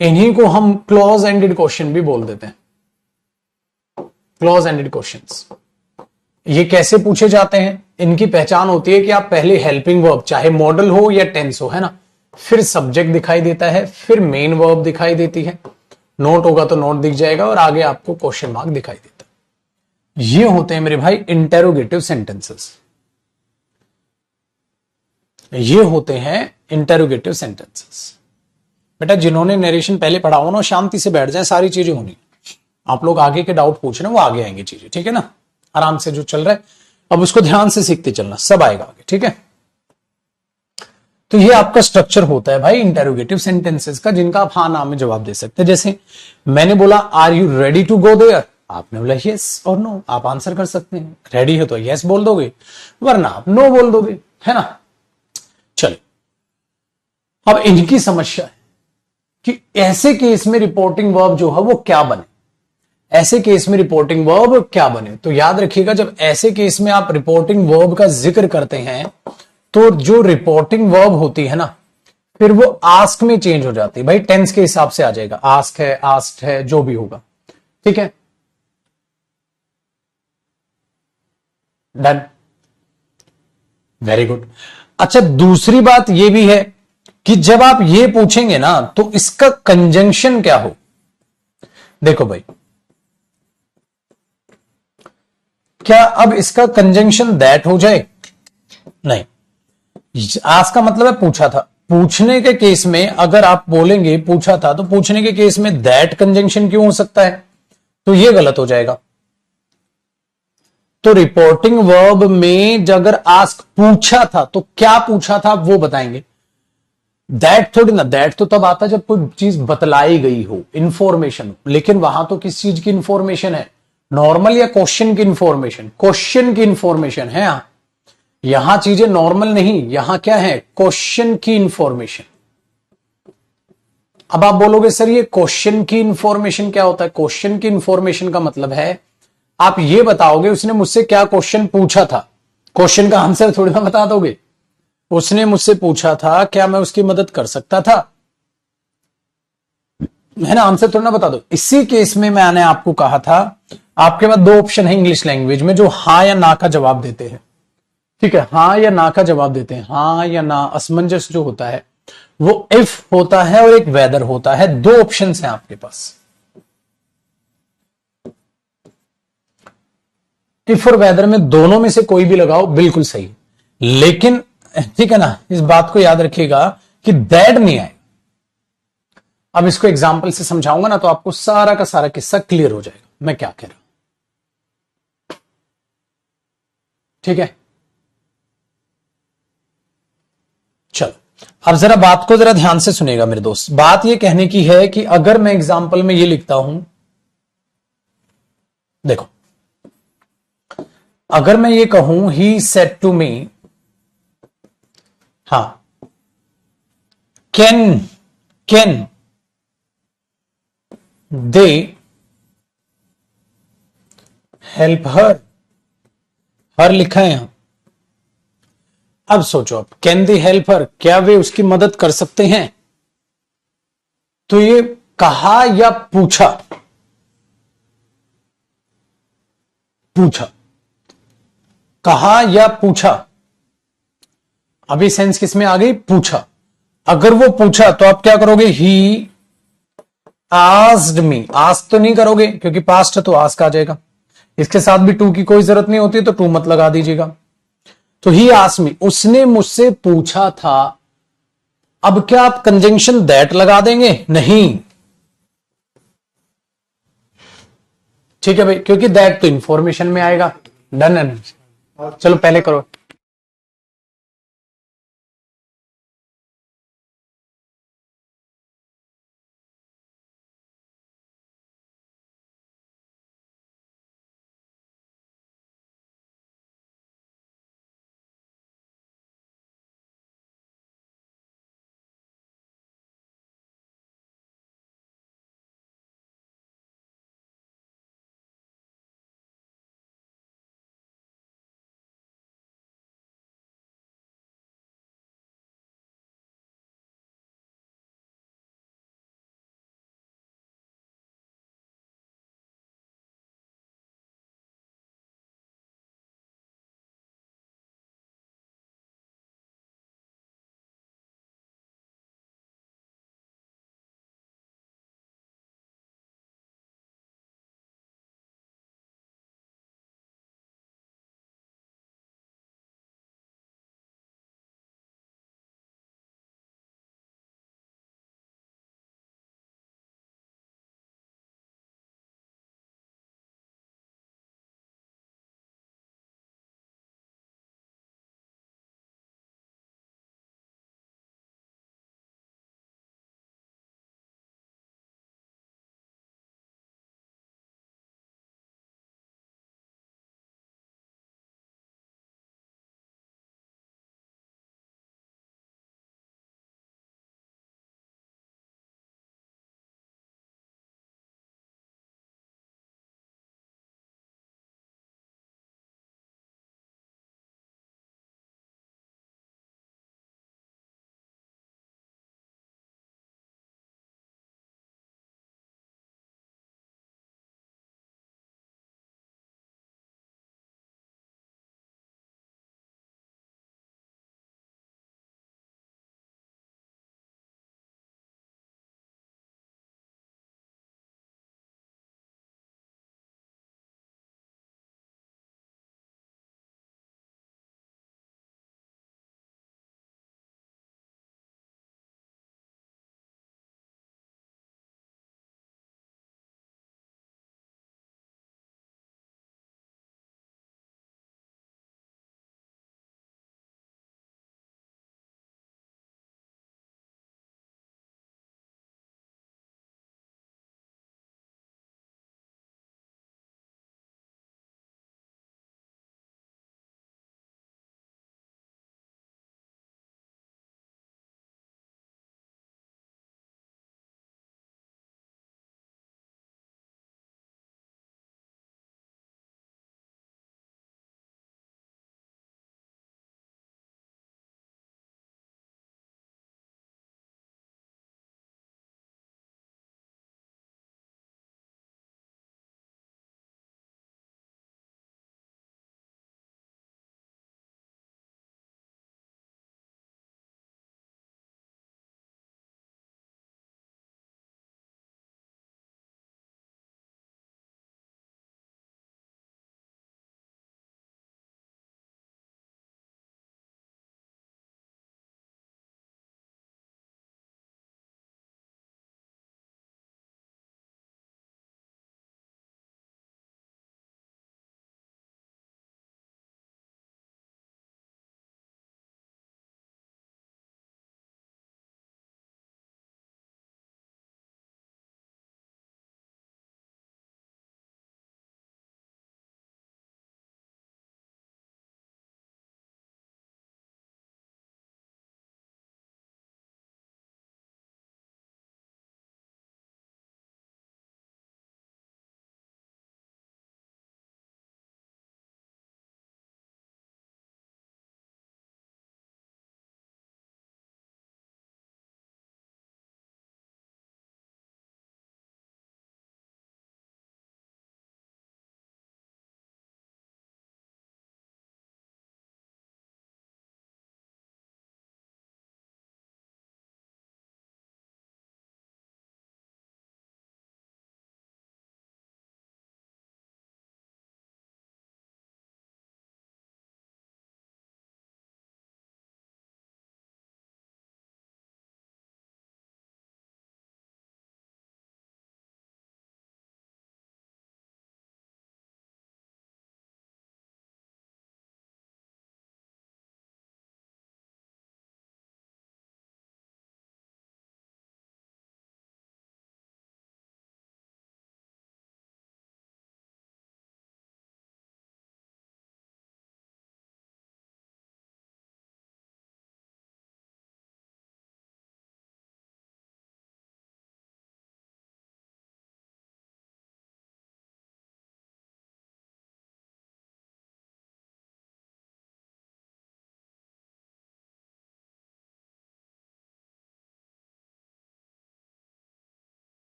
इन्हीं को हम क्लोज एंडेड क्वेश्चन भी बोल देते हैं, क्लोज एंडेड क्वेश्चंस। ये कैसे पूछे जाते हैं? इनकी पहचान होती है कि आप पहले हेल्पिंग वर्ब, चाहे मॉडल हो या टेंस हो, है ना, फिर सब्जेक्ट दिखाई देता है, फिर मेन वर्ब दिखाई देती है, नोट होगा तो नोट दिख जाएगा, और आगे आपको क्वेश्चन मार्क दिखाई देता है। ये होते हैं मेरे भाई इंटेरोगेटिव सेंटेंसेस, ये होते हैं इंटेरोगेटिव सेंटेंसेस। बेटा जिन्होंने नरेशन पहले पढ़ा हो ना, शांति से बैठ जाए, सारी चीजें होनी। आप लोग आगे के डाउट पूछ रहे हैं वो आगे आएंगे चीजें। ठीक है ना, आराम से जो चल रहा है अब उसको ध्यान से सीखते चलना, सब आएगा आगे। ठीक है, तो ये आपका स्ट्रक्चर होता है भाई इंटेरोगेटिव सेंटेंसेस का, जिनका आप हाँ ना में जवाब दे सकते हैं। जैसे मैंने बोला are you ready to go there, आपने बोला यस और नो, आप आंसर कर सकते हैं। रेडी हो तो यस बोल दोगे, वरना आप नो बोल दोगे, है ना। चलिए अब इनकी समस्या है कि ऐसे केस में रिपोर्टिंग वर्ब जो है वो क्या बने, ऐसे केस में रिपोर्टिंग वर्ब क्या बने। तो याद रखिएगा, जब ऐसे केस में आप रिपोर्टिंग वर्ब का जिक्र करते हैं तो जो रिपोर्टिंग वर्ब होती है ना, फिर वो आस्क में चेंज हो जाती है। भाई टेंस के हिसाब से आ जाएगा, आस्क है, आस्क्ड है, जो भी होगा। ठीक है, डन, वेरी गुड। अच्छा, दूसरी बात यह भी है कि जब आप ये पूछेंगे ना तो इसका कंजंक्शन क्या हो। देखो भाई, क्या अब इसका कंजंक्शन दैट हो जाए? नहीं, आज का मतलब है पूछा था। पूछने के केस में अगर आप बोलेंगे पूछा था, तो पूछने के केस में दैट कंजंक्शन क्यों हो सकता है? तो ये गलत हो जाएगा। तो रिपोर्टिंग वर्ब में अगर आस्क पूछा था तो क्या पूछा था वो बताएंगे, दैट थोड़ी ना। दैट तो तब आता जब कोई चीज बतलाई गई हो, इंफॉर्मेशन हो। लेकिन वहां तो किस चीज की इंफॉर्मेशन है, नॉर्मल या क्वेश्चन की इंफॉर्मेशन? क्वेश्चन की इंफॉर्मेशन है। यहां चीजें नॉर्मल नहीं, यहां क्या है, क्वेश्चन की इंफॉर्मेशन। अब आप बोलोगे सर ये क्वेश्चन की इंफॉर्मेशन क्या होता है? क्वेश्चन की इंफॉर्मेशन का मतलब है आप ये बताओगे उसने मुझसे क्या क्वेश्चन पूछा था, क्वेश्चन का आंसर थोड़ी ना बता दोगे। उसने मुझसे पूछा था क्या मैं उसकी मदद कर सकता था, है ना, आंसर थोड़ा ना बता दो। इसी केस में मैंने आपको कहा था आपके पास दो ऑप्शन है इंग्लिश लैंग्वेज में जो हां या ना का जवाब देते हैं। ठीक है, हां या ना का जवाब देते हैं। हां या ना, असमंजस जो होता है वो इफ होता है और एक वेदर होता है। दो ऑप्शन हैं आपके पास, इफ और वेदर में दोनों में से कोई भी लगाओ बिल्कुल सही। लेकिन ठीक है ना, इस बात को याद रखिएगा कि दैट नहीं आए। अब इसको एग्जाम्पल से समझाऊंगा ना तो आपको सारा का सारा किस्सा क्लियर हो जाएगा मैं क्या कह रहा हूं। ठीक है, चलो अब जरा बात को जरा ध्यान से सुनेगा मेरे दोस्त। बात यह कहने की है कि अगर मैं एग्जाम्पल में यह लिखता हूं, देखो अगर मैं ये कहूं ही सेड टू मी, हाँ can can they help her, her लिखा है यहां। अब सोचो, अब कैन दे हेल्प हर, क्या वे उसकी मदद कर सकते हैं? तो ये कहा या पूछा? पूछा, कहा या पूछा। अभी सेंस किस में आ गई? पूछा। अगर वो पूछा तो आप क्या करोगे? He asked me. आस्क तो नहीं करोगे क्योंकि पास्ट है तो आस्क आ जाएगा। इसके साथ भी टू की कोई जरूरत नहीं होती तो टू मत लगा दीजिएगा। तो ही आस्क्ड मी, उसने मुझसे पूछा था। अब क्या आप कंजंक्शन दैट लगा देंगे? नहीं, ठीक है भाई, क्योंकि दैट तो इंफॉर्मेशन में आएगा। डन है ना? चलो पहले करो।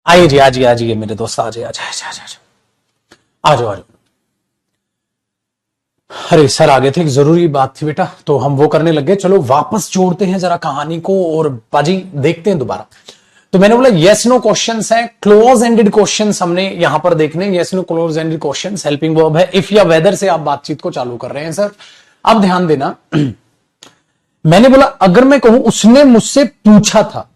आइए जी, आजिए आजिए मेरे दोस्त, आ जाइए, आ जाओ आ जाओ आ जाओ। अरे सर आ गए थे, एक जरूरी बात थी बेटा, तो हम वो करने लग गए। चलो वापस जोड़ते हैं जरा कहानी को, और बाजी देखते हैं दोबारा। तो मैंने बोला यस नो क्वेश्चंस हैं, क्लोज एंडेड क्वेश्चंस हमने यहां पर देखने। Yes no close ended questions, helping verb है, इफ या वेदर से आप बातचीत को चालू कर रहे हैं सर। अब ध्यान देना, मैंने बोला अगर मैं कहूं उसने मुझसे पूछा था,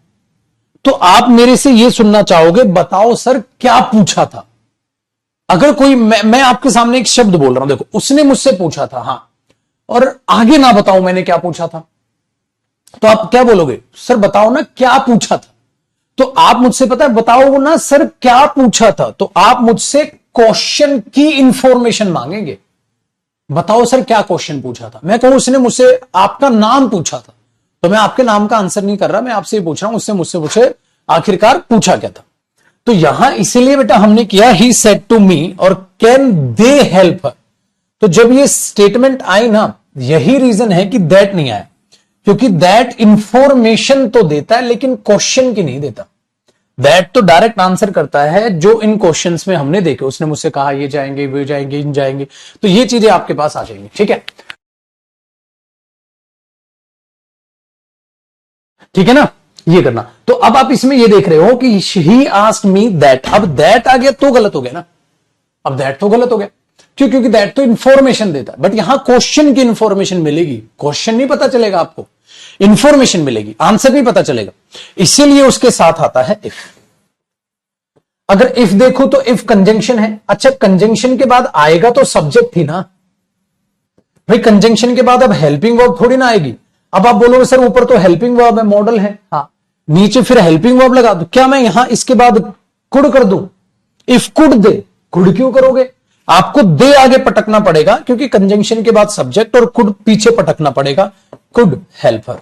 तो आप मेरे से यह सुनना चाहोगे, बताओ सर क्या पूछा था। अगर कोई मैं आपके सामने एक शब्द बोल रहा हूं, देखो उसने मुझसे पूछा था, हां, और आगे ना बताऊं मैंने क्या पूछा था, तो आप क्या बोलोगे, सर बताओ ना क्या पूछा था। तो आप मुझसे, पता है, बताओ ना सर क्या पूछा था, तो आप मुझसे क्वेश्चन की इंफॉर्मेशन मांगेंगे। बताओ सर क्या क्वेश्चन पूछा था। मैं कहूं उसने मुझसे आपका नाम पूछा था, तो मैं आपके नाम का आंसर नहीं कर रहा, मैं आपसे पूछ रहा हूं उससे मुझसे पूछे आखिरकार पूछा क्या था। तो यहां इसीलिए बेटा हमने किया ही सेड टू मी और कैन दे हेल्प। तो जब ये स्टेटमेंट आई ना, यही रीजन है कि दैट नहीं आया, क्योंकि दैट इंफॉर्मेशन तो देता है लेकिन क्वेश्चन की नहीं देता। दैट तो डायरेक्ट आंसर करता है जो इन क्वेश्चंस में हमने देखे। उसने मुझसे कहा ये जाएंगे, वे जाएंगे, इन जाएंगे, तो ये चीजें आपके पास आ जाएंगी। ठीक है, ठीक है ना, ये करना। तो अब आप इसमें ये देख रहे हो कि ही आस्क्ड मी दैट। अब दैट आ गया तो गलत हो गया ना, अब दैट तो गलत हो गया। क्यों? क्योंकि दैट तो इंफॉर्मेशन देता है, बट यहां क्वेश्चन की इंफॉर्मेशन मिलेगी, क्वेश्चन नहीं पता चलेगा आपको, इंफॉर्मेशन मिलेगी, आंसर नहीं पता चलेगा। इसीलिए उसके साथ आता है इफ। अगर इफ देखो तो इफ कंजंक्शन है। अच्छा, कंजंक्शन के बाद आएगा तो सब्जेक्ट थी ना भाई, कंजंक्शन के बाद अब हेल्पिंग वर्ब थोड़ी ना आएगी। अब आप बोलोगे सर ऊपर तो हेल्पिंग वर्ब है, मॉडल है, हाँ, नीचे फिर हेल्पिंग वर्ब लगा दो। क्या मैं यहां इसके बाद कुड कर दूं? इफ कुड दे, कुड क्यों करोगे? आपको दे आगे पटकना पड़ेगा, क्योंकि कंजंक्शन के बाद सब्जेक्ट और कुड पीछे पटकना पड़ेगा, कुड हेल्प हर।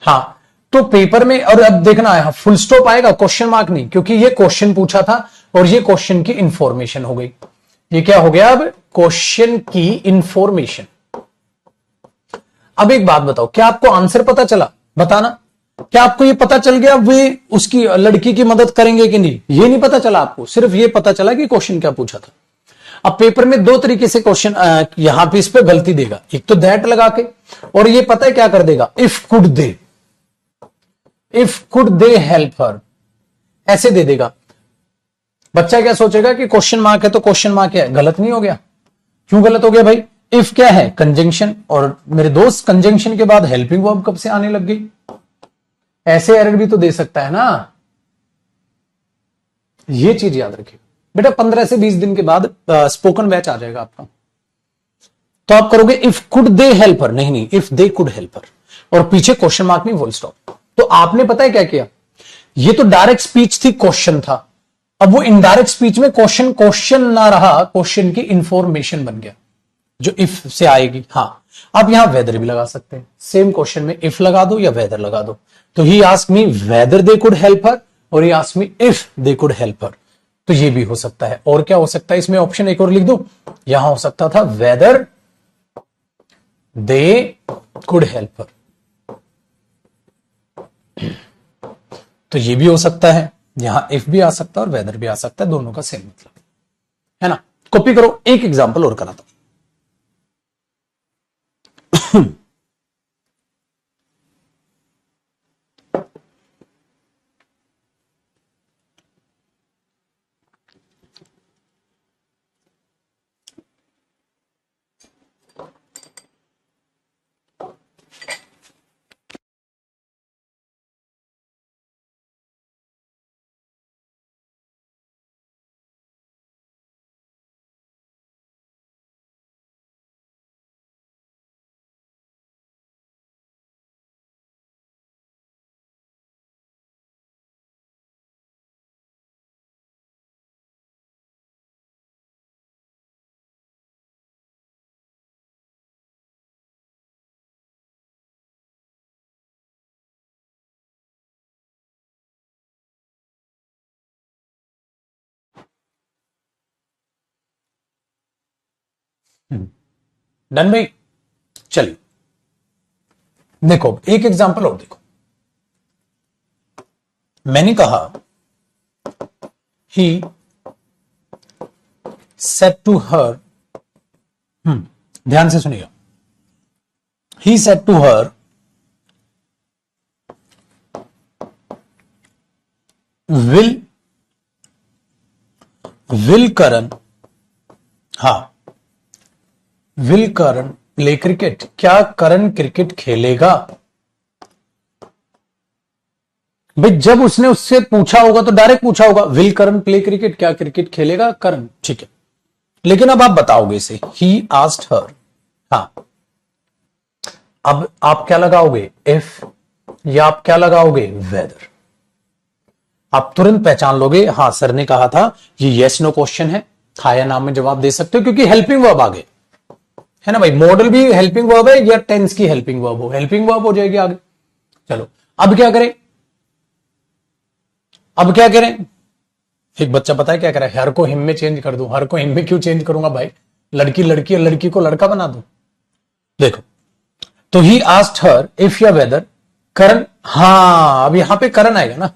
हाँ, तो पेपर में, और अब देखना है फुल स्टॉप आएगा, क्वेश्चन मार्क नहीं, क्योंकि ये क्वेश्चन पूछा था और ये क्वेश्चन की इंफॉर्मेशन हो गई। ये क्या हो गया? अब क्वेश्चन की इंफॉर्मेशन। अब एक बात बताओ, क्या आपको आंसर पता चला? बताना, क्या आपको ये पता चल गया वे उसकी लड़की की मदद करेंगे कि नहीं? ये नहीं पता चला आपको, सिर्फ ये पता चला कि क्वेश्चन क्या पूछा था। अब पेपर में दो तरीके से क्वेश्चन यहां पे इस पे गलती देगा, एक तो दैट लगा के, और ये पता है क्या कर देगा, if could they, if could they help हर, ऐसे दे देगा। बच्चा क्या सोचेगा कि क्वेश्चन मार्क है तो क्वेश्चन मार्क है, गलत नहीं हो गया? क्यों गलत हो गया भाई? इफ क्या है? कंजंक्शन, और मेरे दोस्त कंजंक्शन के बाद हेल्पिंग वर्ब कब से आने लग गई? ऐसे एरर भी तो दे सकता है ना, ये चीज याद रखिए बेटा। 15 से 20 दिन के बाद स्पोकन बैच आ जाएगा आपका, तो आप करोगे इफ कुड दे हेल्पर, नहीं नहीं, इफ दे कुड हेल्पर, और पीछे क्वेश्चन मार्क नहीं, फुल स्टॉप। तो आपने पता है क्या किया, ये तो डायरेक्ट स्पीच थी, क्वेश्चन था। अब वो इनडायरेक्ट स्पीच में क्वेश्चन क्वेश्चन ना रहा, क्वेश्चन की इंफॉर्मेशन बन गया जो इफ से आएगी। हाँ, आप यहां वेदर भी लगा सकते हैं, सेम क्वेश्चन में इफ लगा दो या वेदर लगा दो। तो he ask me whether they could help her, और he ask me if they could help her. तो ये भी हो सकता है। और क्या हो सकता है इसमें? ऑप्शन एक और लिख दो, यहां हो सकता था weather they could help her, तो ये भी हो सकता है। यहां इफ भी आ सकता है और वेदर भी आ सकता है, दोनों का सेम मतलब है ना। कॉपी करो, एक एग्जांपल और कराता हूं। डन भाई, चलिए देखो एक एग्जांपल और देखो। मैंने कहा ही said to her, ध्यान से सुनिएगा, he said to her, will Karan, हाँ, will Karan play cricket? क्या करण क्रिकेट खेलेगा? भाई जब उसने उससे पूछा होगा तो डायरेक्ट पूछा होगा, विल करण प्ले क्रिकेट? क्या क्रिकेट खेलेगा करण? ठीक है, लेकिन अब आप बताओगे इसे, ही आस्क्ड हर। हाँ, अब आप क्या लगाओगे, इफ, या आप क्या लगाओगे, वेदर। आप तुरंत पहचान लोगे, हाँ सर ने कहा था ये यस नो क्वेश्चन है, हाँ या ना में जवाब दे सकते हो, क्योंकि हेल्पिंग वर्ब आगे है ना भाई। मॉडल भी हेल्पिंग वर्ब है या टेंस की हेल्पिंग वर्ब हो, हेल्पिंग वर्ब हो जाएगी आगे। चलो अब क्या करें, अब क्या करें? एक बच्चा पता है क्या करे, हर को हिम में चेंज कर दूं। हर को हिम में क्यों चेंज करूंगा भाई, लड़की लड़की है, लड़की को लड़का बना दूं। देखो, तो ही आस्क्ड हर इफ या वेदर करण, हाँ अब यहां पे करण आएगा ना,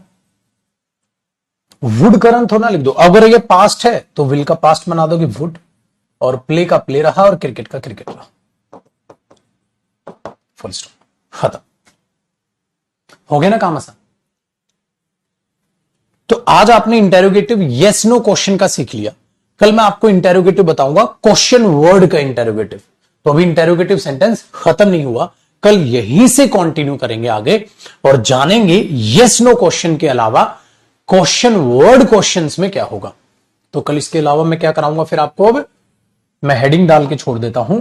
वुड करण थोड़ा ना लिख दो। अगर ये पास्ट है तो विल का पास्ट बना दोगे वुड, और प्ले का प्ले रहा, और क्रिकेट का क्रिकेट रहा, फुल स्टॉप, खत्म हो गया ना काम आसान। तो आज आपने इंटेरोगेटिव यस नो क्वेश्चन का सीख लिया। कल मैं आपको इंटेरोगेटिव बताऊंगा, क्वेश्चन वर्ड का इंटेरोगेटिव। तो अभी इंटेरोगेटिव सेंटेंस खत्म नहीं हुआ, कल यहीं से कंटिन्यू करेंगे आगे और जानेंगे यस नो क्वेश्चन के अलावा क्वेश्चन वर्ड क्वेश्चंस में क्या होगा। तो कल इसके अलावा मैं क्या कराऊंगा फिर आपको, अब मैं हेडिंग डाल के छोड़ देता हूं।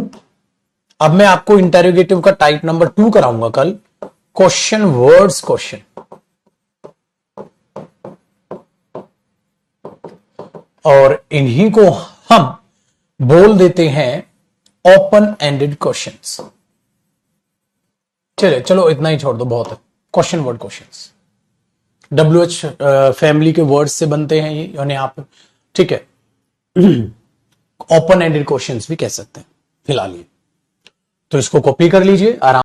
अब मैं आपको इंटेरोगेटिव का टाइप नंबर 2 कराऊंगा कल, क्वेश्चन वर्ड्स क्वेश्चन। और इन्हीं को हम बोल देते हैं ओपन एंडेड क्वेश्चंस। चलो इतना ही छोड़ दो, बहुत है। Question word questions WH family के वर्ड्स से बनते हैं ये, यानी आप, ठीक है, ओपन एंडेड क्वेश्चंस भी कह सकते हैं फिलहाल ये। तो इसको कॉपी कर लीजिए आराम